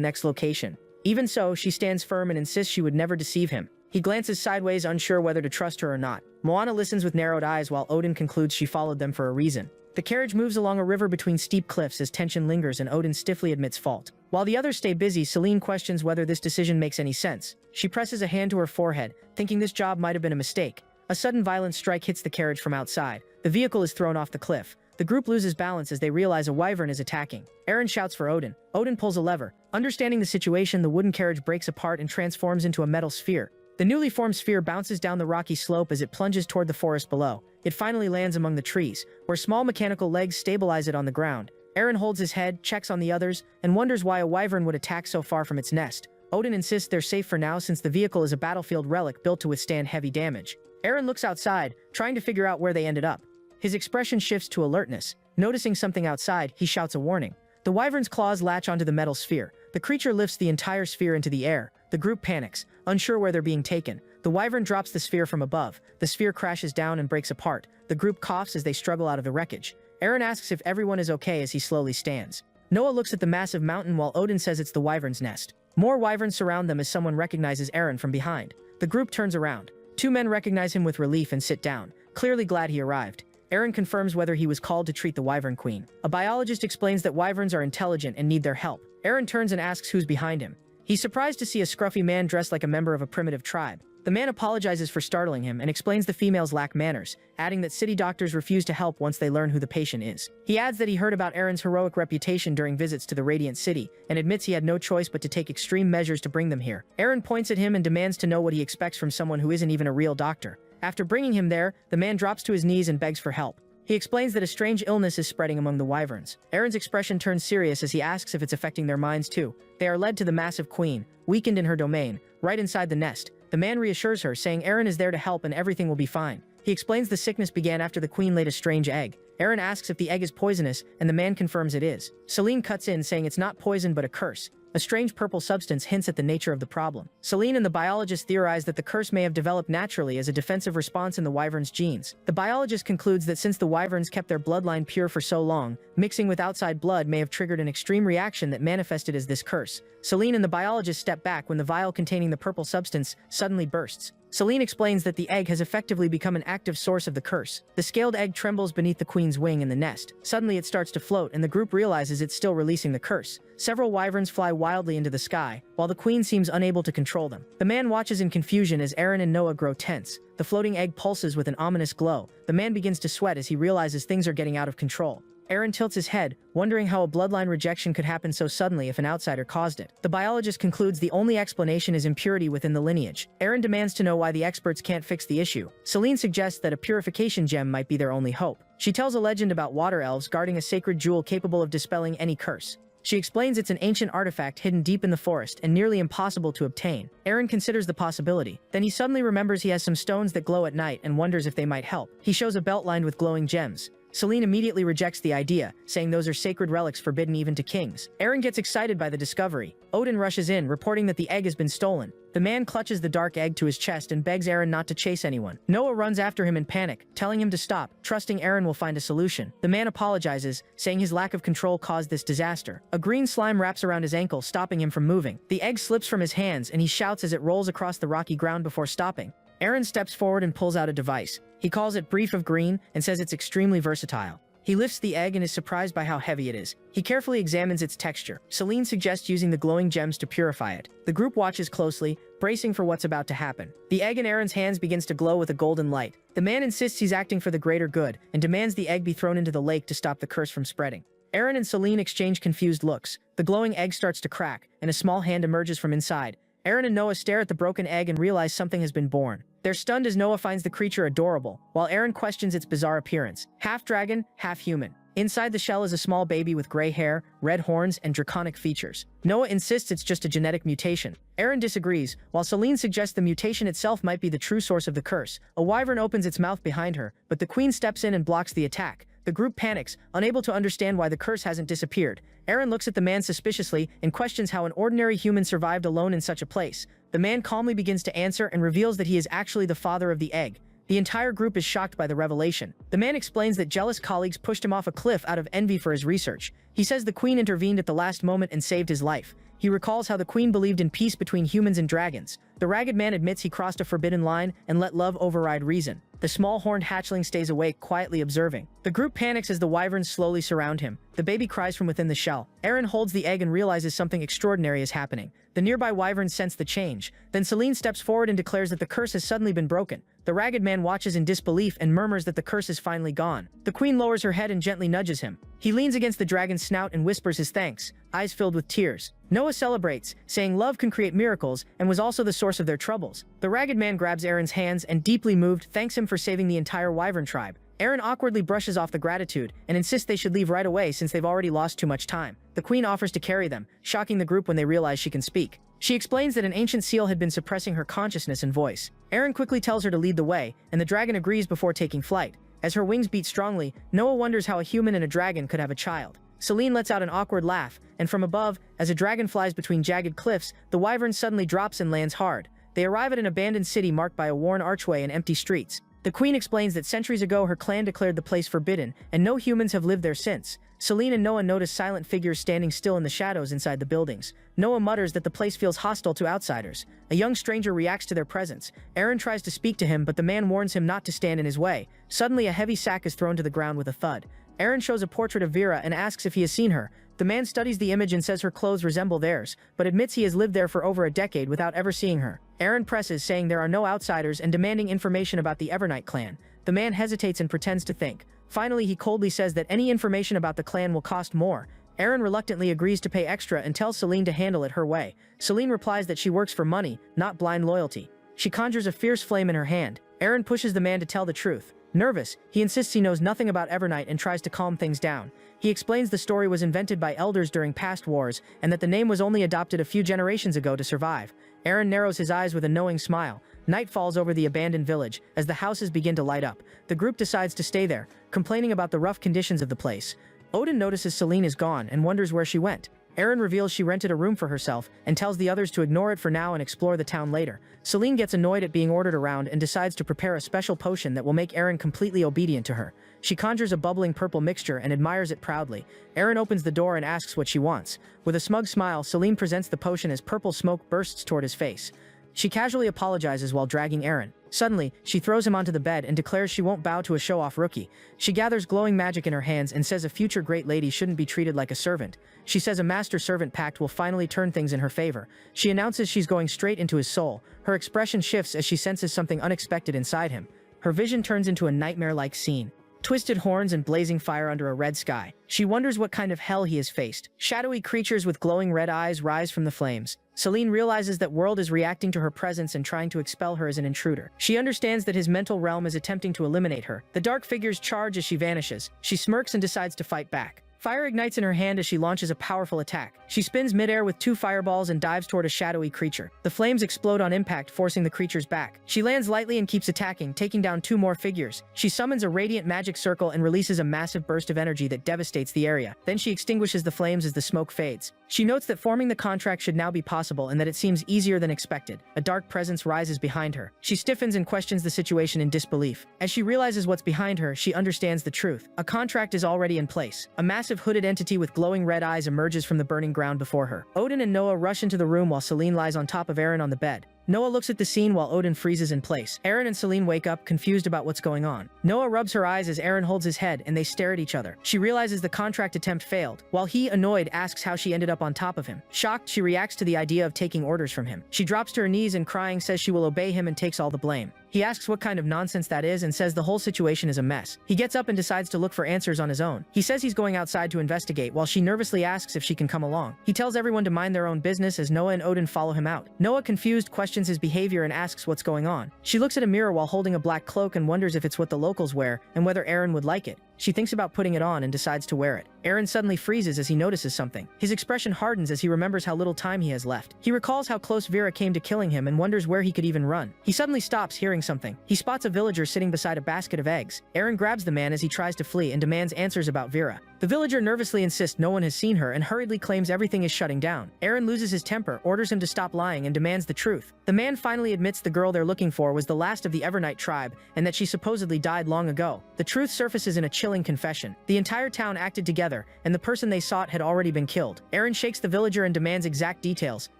S1: next location. Even so, she stands firm and insists she would never deceive him. He glances sideways, unsure whether to trust her or not. Moana listens with narrowed eyes while Odin concludes she followed them for a reason. The carriage moves along a river between steep cliffs as tension lingers and Odin stiffly admits fault. While the others stay busy, Selene questions whether this decision makes any sense. She presses a hand to her forehead, thinking this job might have been a mistake. A sudden violent strike hits the carriage from outside. The vehicle is thrown off the cliff. The group loses balance as they realize a wyvern is attacking. Eren shouts for Odin. Odin pulls a lever. Understanding the situation, the wooden carriage breaks apart and transforms into a metal sphere. The newly formed sphere bounces down the rocky slope as it plunges toward the forest below. It finally lands among the trees, where small mechanical legs stabilize it on the ground. Eren holds his head, checks on the others, and wonders why a wyvern would attack so far from its nest. Odin insists they're safe for now since the vehicle is a battlefield relic built to withstand heavy damage. Eren looks outside, trying to figure out where they ended up. His expression shifts to alertness. Noticing something outside, he shouts a warning. The wyvern's claws latch onto the metal sphere. The creature lifts the entire sphere into the air. The group panics, unsure where they're being taken. The wyvern drops the sphere from above. The sphere crashes down and breaks apart. The group coughs as they struggle out of the wreckage. Eren asks if everyone is okay as he slowly stands. Noah looks at the massive mountain while Odin says it's the wyvern's nest. More wyverns surround them as someone recognizes Eren from behind. The group turns around. Two men recognize him with relief and sit down, clearly glad he arrived. Eren confirms whether he was called to treat the wyvern queen. A biologist explains that wyverns are intelligent and need their help. Eren turns and asks who's behind him. He's surprised to see a scruffy man dressed like a member of a primitive tribe. The man apologizes for startling him and explains the females lack manners, adding that city doctors refuse to help once they learn who the patient is. He adds that he heard about Eren's heroic reputation during visits to the Radiant City, and admits he had no choice but to take extreme measures to bring them here. Eren points at him and demands to know what he expects from someone who isn't even a real doctor. After bringing him there, the man drops to his knees and begs for help. He explains that a strange illness is spreading among the wyverns. Eren's expression turns serious as he asks if it's affecting their minds too. They are led to the massive queen, weakened in her domain, right inside the nest. The man reassures her, saying Eren is there to help and everything will be fine. He explains the sickness began after the queen laid a strange egg. Eren asks if the egg is poisonous, and the man confirms it is. Selene cuts in, saying it's not poison but a curse. A strange purple substance hints at the nature of the problem. Selene and the biologist theorize that the curse may have developed naturally as a defensive response in the wyvern's genes. The biologist concludes that since the wyverns kept their bloodline pure for so long, mixing with outside blood may have triggered an extreme reaction that manifested as this curse. Selene and the biologist step back when the vial containing the purple substance suddenly bursts. Selene explains that the egg has effectively become an active source of the curse. The scaled egg trembles beneath the queen's wing in the nest. Suddenly it starts to float, and the group realizes it's still releasing the curse. Several wyverns fly wildly into the sky, while the queen seems unable to control them. The man watches in confusion as Eren and Noah grow tense. The floating egg pulses with an ominous glow. The man begins to sweat as he realizes things are getting out of control. Eren tilts his head, wondering how a bloodline rejection could happen so suddenly if an outsider caused it. The biologist concludes the only explanation is impurity within the lineage. Eren demands to know why the experts can't fix the issue. Selene suggests that a purification gem might be their only hope. She tells a legend about water elves guarding a sacred jewel capable of dispelling any curse. She explains it's an ancient artifact hidden deep in the forest and nearly impossible to obtain. Eren considers the possibility. Then he suddenly remembers he has some stones that glow at night and wonders if they might help. He shows a belt lined with glowing gems. Celine immediately rejects the idea, saying those are sacred relics forbidden even to kings. Eren gets excited by the discovery. Odin rushes in, reporting that the egg has been stolen. The man clutches the dark egg to his chest and begs Eren not to chase anyone. Noah runs after him in panic, telling him to stop, trusting Eren will find a solution. The man apologizes, saying his lack of control caused this disaster. A green slime wraps around his ankle, stopping him from moving. The egg slips from his hands and he shouts as it rolls across the rocky ground before stopping. Eren steps forward and pulls out a device. He calls it Brief of Green and says it's extremely versatile. He lifts the egg and is surprised by how heavy it is. He carefully examines its texture. Celine suggests using the glowing gems to purify it. The group watches closely, bracing for what's about to happen. The egg in Eren's hands begins to glow with a golden light. The man insists he's acting for the greater good and demands the egg be thrown into the lake to stop the curse from spreading. Eren and Celine exchange confused looks. The glowing egg starts to crack, and a small hand emerges from inside. Eren and Noah stare at the broken egg and realize something has been born. They're stunned as Noah finds the creature adorable, while Eren questions its bizarre appearance. Half dragon, half human. Inside the shell is a small baby with gray hair, red horns, and draconic features. Noah insists it's just a genetic mutation. Eren disagrees, while Celine suggests the mutation itself might be the true source of the curse. A wyvern opens its mouth behind her, but the queen steps in and blocks the attack. The group panics, unable to understand why the curse hasn't disappeared. Eren looks at the man suspiciously and questions how an ordinary human survived alone in such a place. The man calmly begins to answer and reveals that he is actually the father of the egg. The entire group is shocked by the revelation. The man explains that jealous colleagues pushed him off a cliff out of envy for his research. He says the queen intervened at the last moment and saved his life. He recalls how the queen believed in peace between humans and dragons. The ragged man admits he crossed a forbidden line and let love override reason. The small horned hatchling stays awake, quietly observing. The group panics as the wyverns slowly surround him. The baby cries from within the shell. Eren holds the egg and realizes something extraordinary is happening. The nearby wyverns sense the change. Then Celine steps forward and declares that the curse has suddenly been broken. The ragged man watches in disbelief and murmurs that the curse is finally gone. The queen lowers her head and gently nudges him. He leans against the dragon's snout and whispers his thanks, eyes filled with tears. Noah celebrates, saying love can create miracles and was also the source of their troubles. The ragged man grabs Eren's hands and, deeply moved, thanks him for saving the entire wyvern tribe. Eren awkwardly brushes off the gratitude and insists they should leave right away since they've already lost too much time. The queen offers to carry them, shocking the group when they realize she can speak. She explains that an ancient seal had been suppressing her consciousness and voice. Eren quickly tells her to lead the way, and the dragon agrees before taking flight. As her wings beat strongly, Noah wonders how a human and a dragon could have a child. Celine lets out an awkward laugh, and from above, as a dragon flies between jagged cliffs, the wyvern suddenly drops and lands hard. They arrive at an abandoned city marked by a worn archway and empty streets. The queen explains that centuries ago her clan declared the place forbidden, and no humans have lived there since. Celine and Noah notice silent figures standing still in the shadows inside the buildings. Noah mutters that the place feels hostile to outsiders. A young stranger reacts to their presence. Eren tries to speak to him, but the man warns him not to stand in his way. Suddenly, a heavy sack is thrown to the ground with a thud. Eren shows a portrait of Vera and asks if he has seen her. The man studies the image and says her clothes resemble theirs, but admits he has lived there for over a decade without ever seeing her. Eren presses, saying there are no outsiders and demanding information about the Evernight clan. The man hesitates and pretends to think. Finally, he coldly says that any information about the clan will cost more. Eren reluctantly agrees to pay extra and tells Celine to handle it her way. Celine replies that she works for money, not blind loyalty. She conjures a fierce flame in her hand. Eren pushes the man to tell the truth. Nervous, he insists he knows nothing about Evernight and tries to calm things down. He explains the story was invented by elders during past wars and that the name was only adopted a few generations ago to survive. Eren narrows his eyes with a knowing smile. Night falls over the abandoned village as the houses begin to light up. The group decides to stay there, complaining about the rough conditions of the place. Odin notices Celine is gone and wonders where she went. Eren reveals she rented a room for herself and tells the others to ignore it for now and explore the town later. Celine gets annoyed at being ordered around and decides to prepare a special potion that will make Eren completely obedient to her. She conjures a bubbling purple mixture and admires it proudly. Eren opens the door and asks what she wants. With a smug smile, Celine presents the potion as purple smoke bursts toward his face. She casually apologizes while dragging Eren. Suddenly, she throws him onto the bed and declares she won't bow to a show-off rookie. She gathers glowing magic in her hands and says a future great lady shouldn't be treated like a servant. She says a master-servant pact will finally turn things in her favor. She announces she's going straight into his soul. Her expression shifts as she senses something unexpected inside him. Her vision turns into a nightmare-like scene. Twisted horns and blazing fire under a red sky. She wonders what kind of hell he has faced. Shadowy creatures with glowing red eyes rise from the flames. Celine realizes that World is reacting to her presence and trying to expel her as an intruder. She understands that his mental realm is attempting to eliminate her. The dark figures charge as she vanishes. She smirks and decides to fight back. Fire ignites in her hand as she launches a powerful attack. She spins midair with 2 fireballs and dives toward a shadowy creature. The flames explode on impact, forcing the creature's back. She lands lightly and keeps attacking, taking down 2 more figures. She summons a radiant magic circle and releases a massive burst of energy that devastates the area. Then she extinguishes the flames as the smoke fades. She notes that forming the contract should now be possible and that it seems easier than expected. A dark presence rises behind her. She stiffens and questions the situation in disbelief. As she realizes what's behind her, she understands the truth. A contract is already in place. A massive hooded entity with glowing red eyes emerges from the burning ground before her. Odin and Noah rush into the room while Celine lies on top of Eren on the bed. Noah looks at the scene while Odin freezes in place. Eren and Celine wake up, confused about what's going on. Noah rubs her eyes as Eren holds his head, and they stare at each other. She realizes the contract attempt failed, while he, annoyed, asks how she ended up on top of him. Shocked, she reacts to the idea of taking orders from him. She drops to her knees and, crying, says she will obey him and takes all the blame. He asks what kind of nonsense that is and says the whole situation is a mess. He gets up and decides to look for answers on his own. He says he's going outside to investigate, while she nervously asks if she can come along. He tells everyone to mind their own business as Noah and Odin follow him out. Noah, confused, questions his behavior and asks what's going on. She looks at a mirror while holding a black cloak and wonders if it's what the locals wear and whether Eren would like it. She thinks about putting it on and decides to wear it. Eren suddenly freezes as he notices something. His expression hardens as he remembers how little time he has left. He recalls how close Vera came to killing him and wonders where he could even run. He suddenly stops, hearing something. He spots a villager sitting beside a basket of eggs. Eren grabs the man as he tries to flee and demands answers about Vera. The villager nervously insists no one has seen her and hurriedly claims everything is shutting down. Eren loses his temper, orders him to stop lying, and demands the truth. The man finally admits the girl they're looking for was the last of the Evernight tribe and that she supposedly died long ago. The truth surfaces in a chilling confession. The entire town acted together, and the person they sought had already been killed. Eren shakes the villager and demands exact details.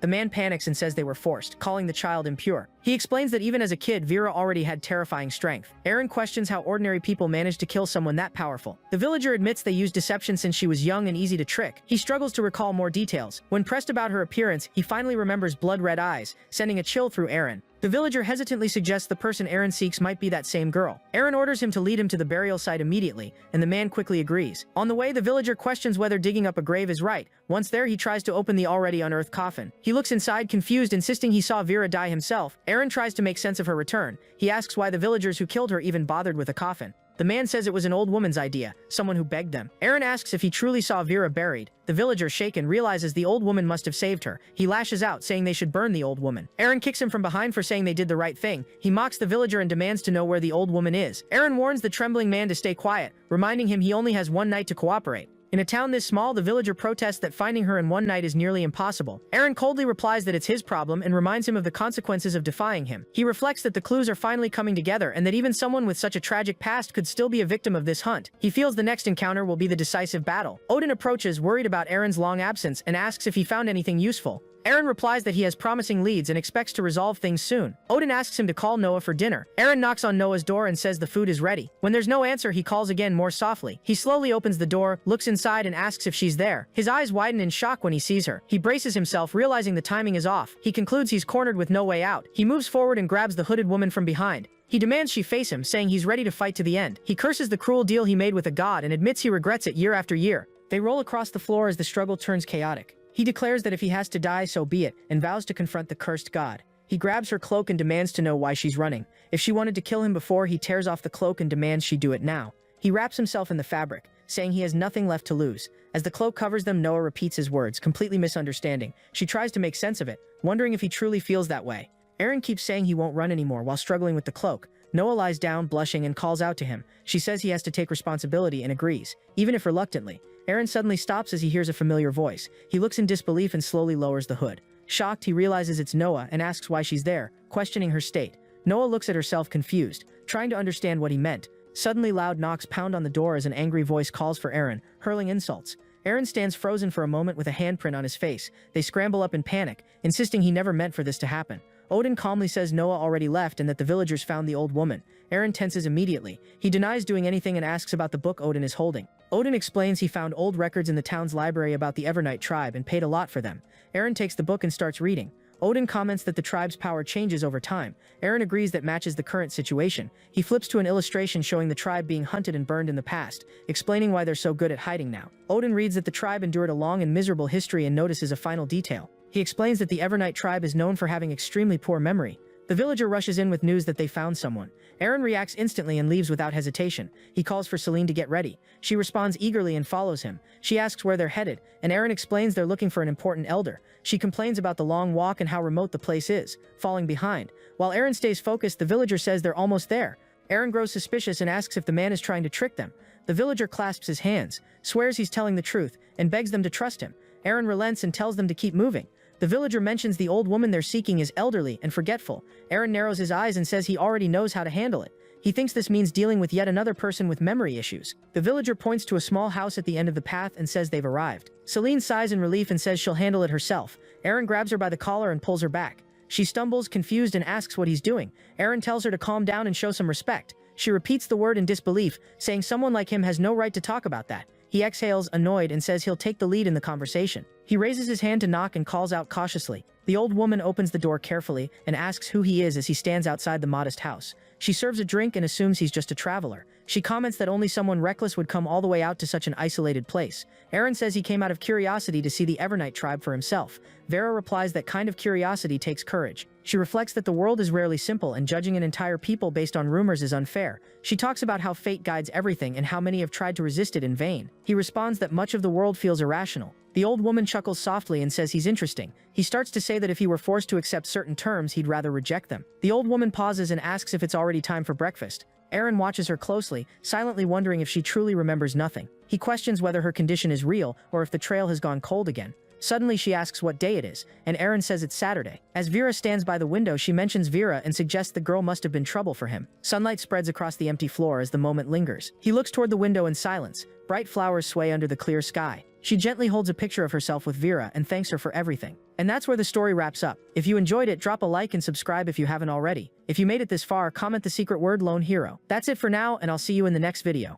S1: The man panics and says they were forced, calling the child impure. He explains that even as a kid, Vera already had terrifying strength. Eren questions how ordinary people managed to kill someone that powerful. The villager admits they used deception since she was young and easy to trick. He struggles to recall more details. When pressed about her appearance, he finally remembers blood-red eyes, sending a chill through Eren. The villager hesitantly suggests the person Eren seeks might be that same girl. Eren orders him to lead him to the burial site immediately, and the man quickly agrees. On the way, the villager questions whether digging up a grave is right. Once there, he tries to open the already unearthed coffin. He looks inside, confused, insisting he saw Vera die himself. Eren tries to make sense of her return. He asks why the villagers who killed her even bothered with a coffin. The man says it was an old woman's idea, someone who begged them. Eren asks if he truly saw Vera buried. The villager, shaken, realizes the old woman must have saved her. He lashes out, saying they should burn the old woman. Eren kicks him from behind for saying they did the right thing. He mocks the villager and demands to know where the old woman is. Eren warns the trembling man to stay quiet, reminding him he only has one night to cooperate. In a town this small, the villager protests that finding her in one night is nearly impossible. Eren coldly replies that it's his problem and reminds him of the consequences of defying him. He reflects that the clues are finally coming together and that even someone with such a tragic past could still be a victim of this hunt. He feels the next encounter will be the decisive battle. Odin approaches, worried about Eren's long absence, and asks if he found anything useful. Eren replies that he has promising leads and expects to resolve things soon. Odin asks him to call Noah for dinner. Eren knocks on Noah's door and says the food is ready. When there's no answer, he calls again, more softly. He slowly opens the door, looks inside, and asks if she's there. His eyes widen in shock when he sees her. He braces himself, realizing the timing is off. He concludes he's cornered with no way out. He moves forward and grabs the hooded woman from behind. He demands she face him, saying he's ready to fight to the end. He curses the cruel deal he made with a god and admits he regrets it year after year. They roll across the floor as the struggle turns chaotic. He declares that if he has to die, so be it, and vows to confront the cursed god. He grabs her cloak and demands to know why she's running. If she wanted to kill him before, he tears off the cloak and demands she do it now. He wraps himself in the fabric, saying he has nothing left to lose. As the cloak covers them, Noah repeats his words, completely misunderstanding. She tries to make sense of it, wondering if he truly feels that way. Eren keeps saying he won't run anymore while struggling with the cloak. Noah lies down, blushing, and calls out to him. She says he has to take responsibility and agrees, even if reluctantly. Eren suddenly stops as he hears a familiar voice. He looks in disbelief and slowly lowers the hood. Shocked, he realizes it's Noah and asks why she's there, questioning her state. Noah looks at herself confused, trying to understand what he meant. Suddenly, loud knocks pound on the door as an angry voice calls for Eren, hurling insults. Eren stands frozen for a moment with a handprint on his face. They scramble up in panic, insisting he never meant for this to happen. Odin calmly says Noah already left and that the villagers found the old woman. Eren tenses immediately. He denies doing anything and asks about the book Odin is holding. Odin explains he found old records in the town's library about the Evernight tribe and paid a lot for them. Eren takes the book and starts reading. Odin comments that the tribe's power changes over time. Eren agrees that matches the current situation. He flips to an illustration showing the tribe being hunted and burned in the past, explaining why they're so good at hiding now. Odin reads that the tribe endured a long and miserable history and notices a final detail. He explains that the Evernight tribe is known for having extremely poor memory. The villager rushes in with news that they found someone. Eren reacts instantly and leaves without hesitation. He calls for Celine to get ready. She responds eagerly and follows him. She asks where they're headed, and Eren explains they're looking for an important elder. She complains about the long walk and how remote the place is, falling behind. While Eren stays focused, the villager says they're almost there. Eren grows suspicious and asks if the man is trying to trick them. The villager clasps his hands, swears he's telling the truth, and begs them to trust him. Eren relents and tells them to keep moving. The villager mentions the old woman they're seeking is elderly and forgetful. Eren narrows his eyes and says he already knows how to handle it. He thinks this means dealing with yet another person with memory issues. The villager points to a small house at the end of the path and says they've arrived. Celine sighs in relief and says she'll handle it herself. Eren grabs her by the collar and pulls her back. She stumbles, confused, and asks what he's doing. Eren tells her to calm down and show some respect. She repeats the word in disbelief, saying someone like him has no right to talk about that. He exhales, annoyed, and says he'll take the lead in the conversation. He raises his hand to knock and calls out cautiously. The old woman opens the door carefully and asks who he is as he stands outside the modest house. She serves a drink and assumes he's just a traveler. She comments that only someone reckless would come all the way out to such an isolated place. Eren says he came out of curiosity to see the Evernight tribe for himself. Vera replies that kind of curiosity takes courage. She reflects that the world is rarely simple and judging an entire people based on rumors is unfair. She talks about how fate guides everything and how many have tried to resist it in vain. He responds that much of the world feels irrational. The old woman chuckles softly and says he's interesting. He starts to say that if he were forced to accept certain terms, he'd rather reject them. The old woman pauses and asks if it's already time for breakfast. Eren watches her closely, silently wondering if she truly remembers nothing. He questions whether her condition is real or if the trail has gone cold again. Suddenly she asks what day it is, and Eren says it's Saturday. As Vera stands by the window, she mentions Vera and suggests the girl must have been trouble for him. Sunlight spreads across the empty floor as the moment lingers. He looks toward the window in silence. Bright flowers sway under the clear sky. She gently holds a picture of herself with Vera and thanks her for everything. And that's where the story wraps up. If you enjoyed it, drop a like and subscribe if you haven't already. If you made it this far, comment the secret word Lone Hero. That's it for now, and I'll see you in the next video.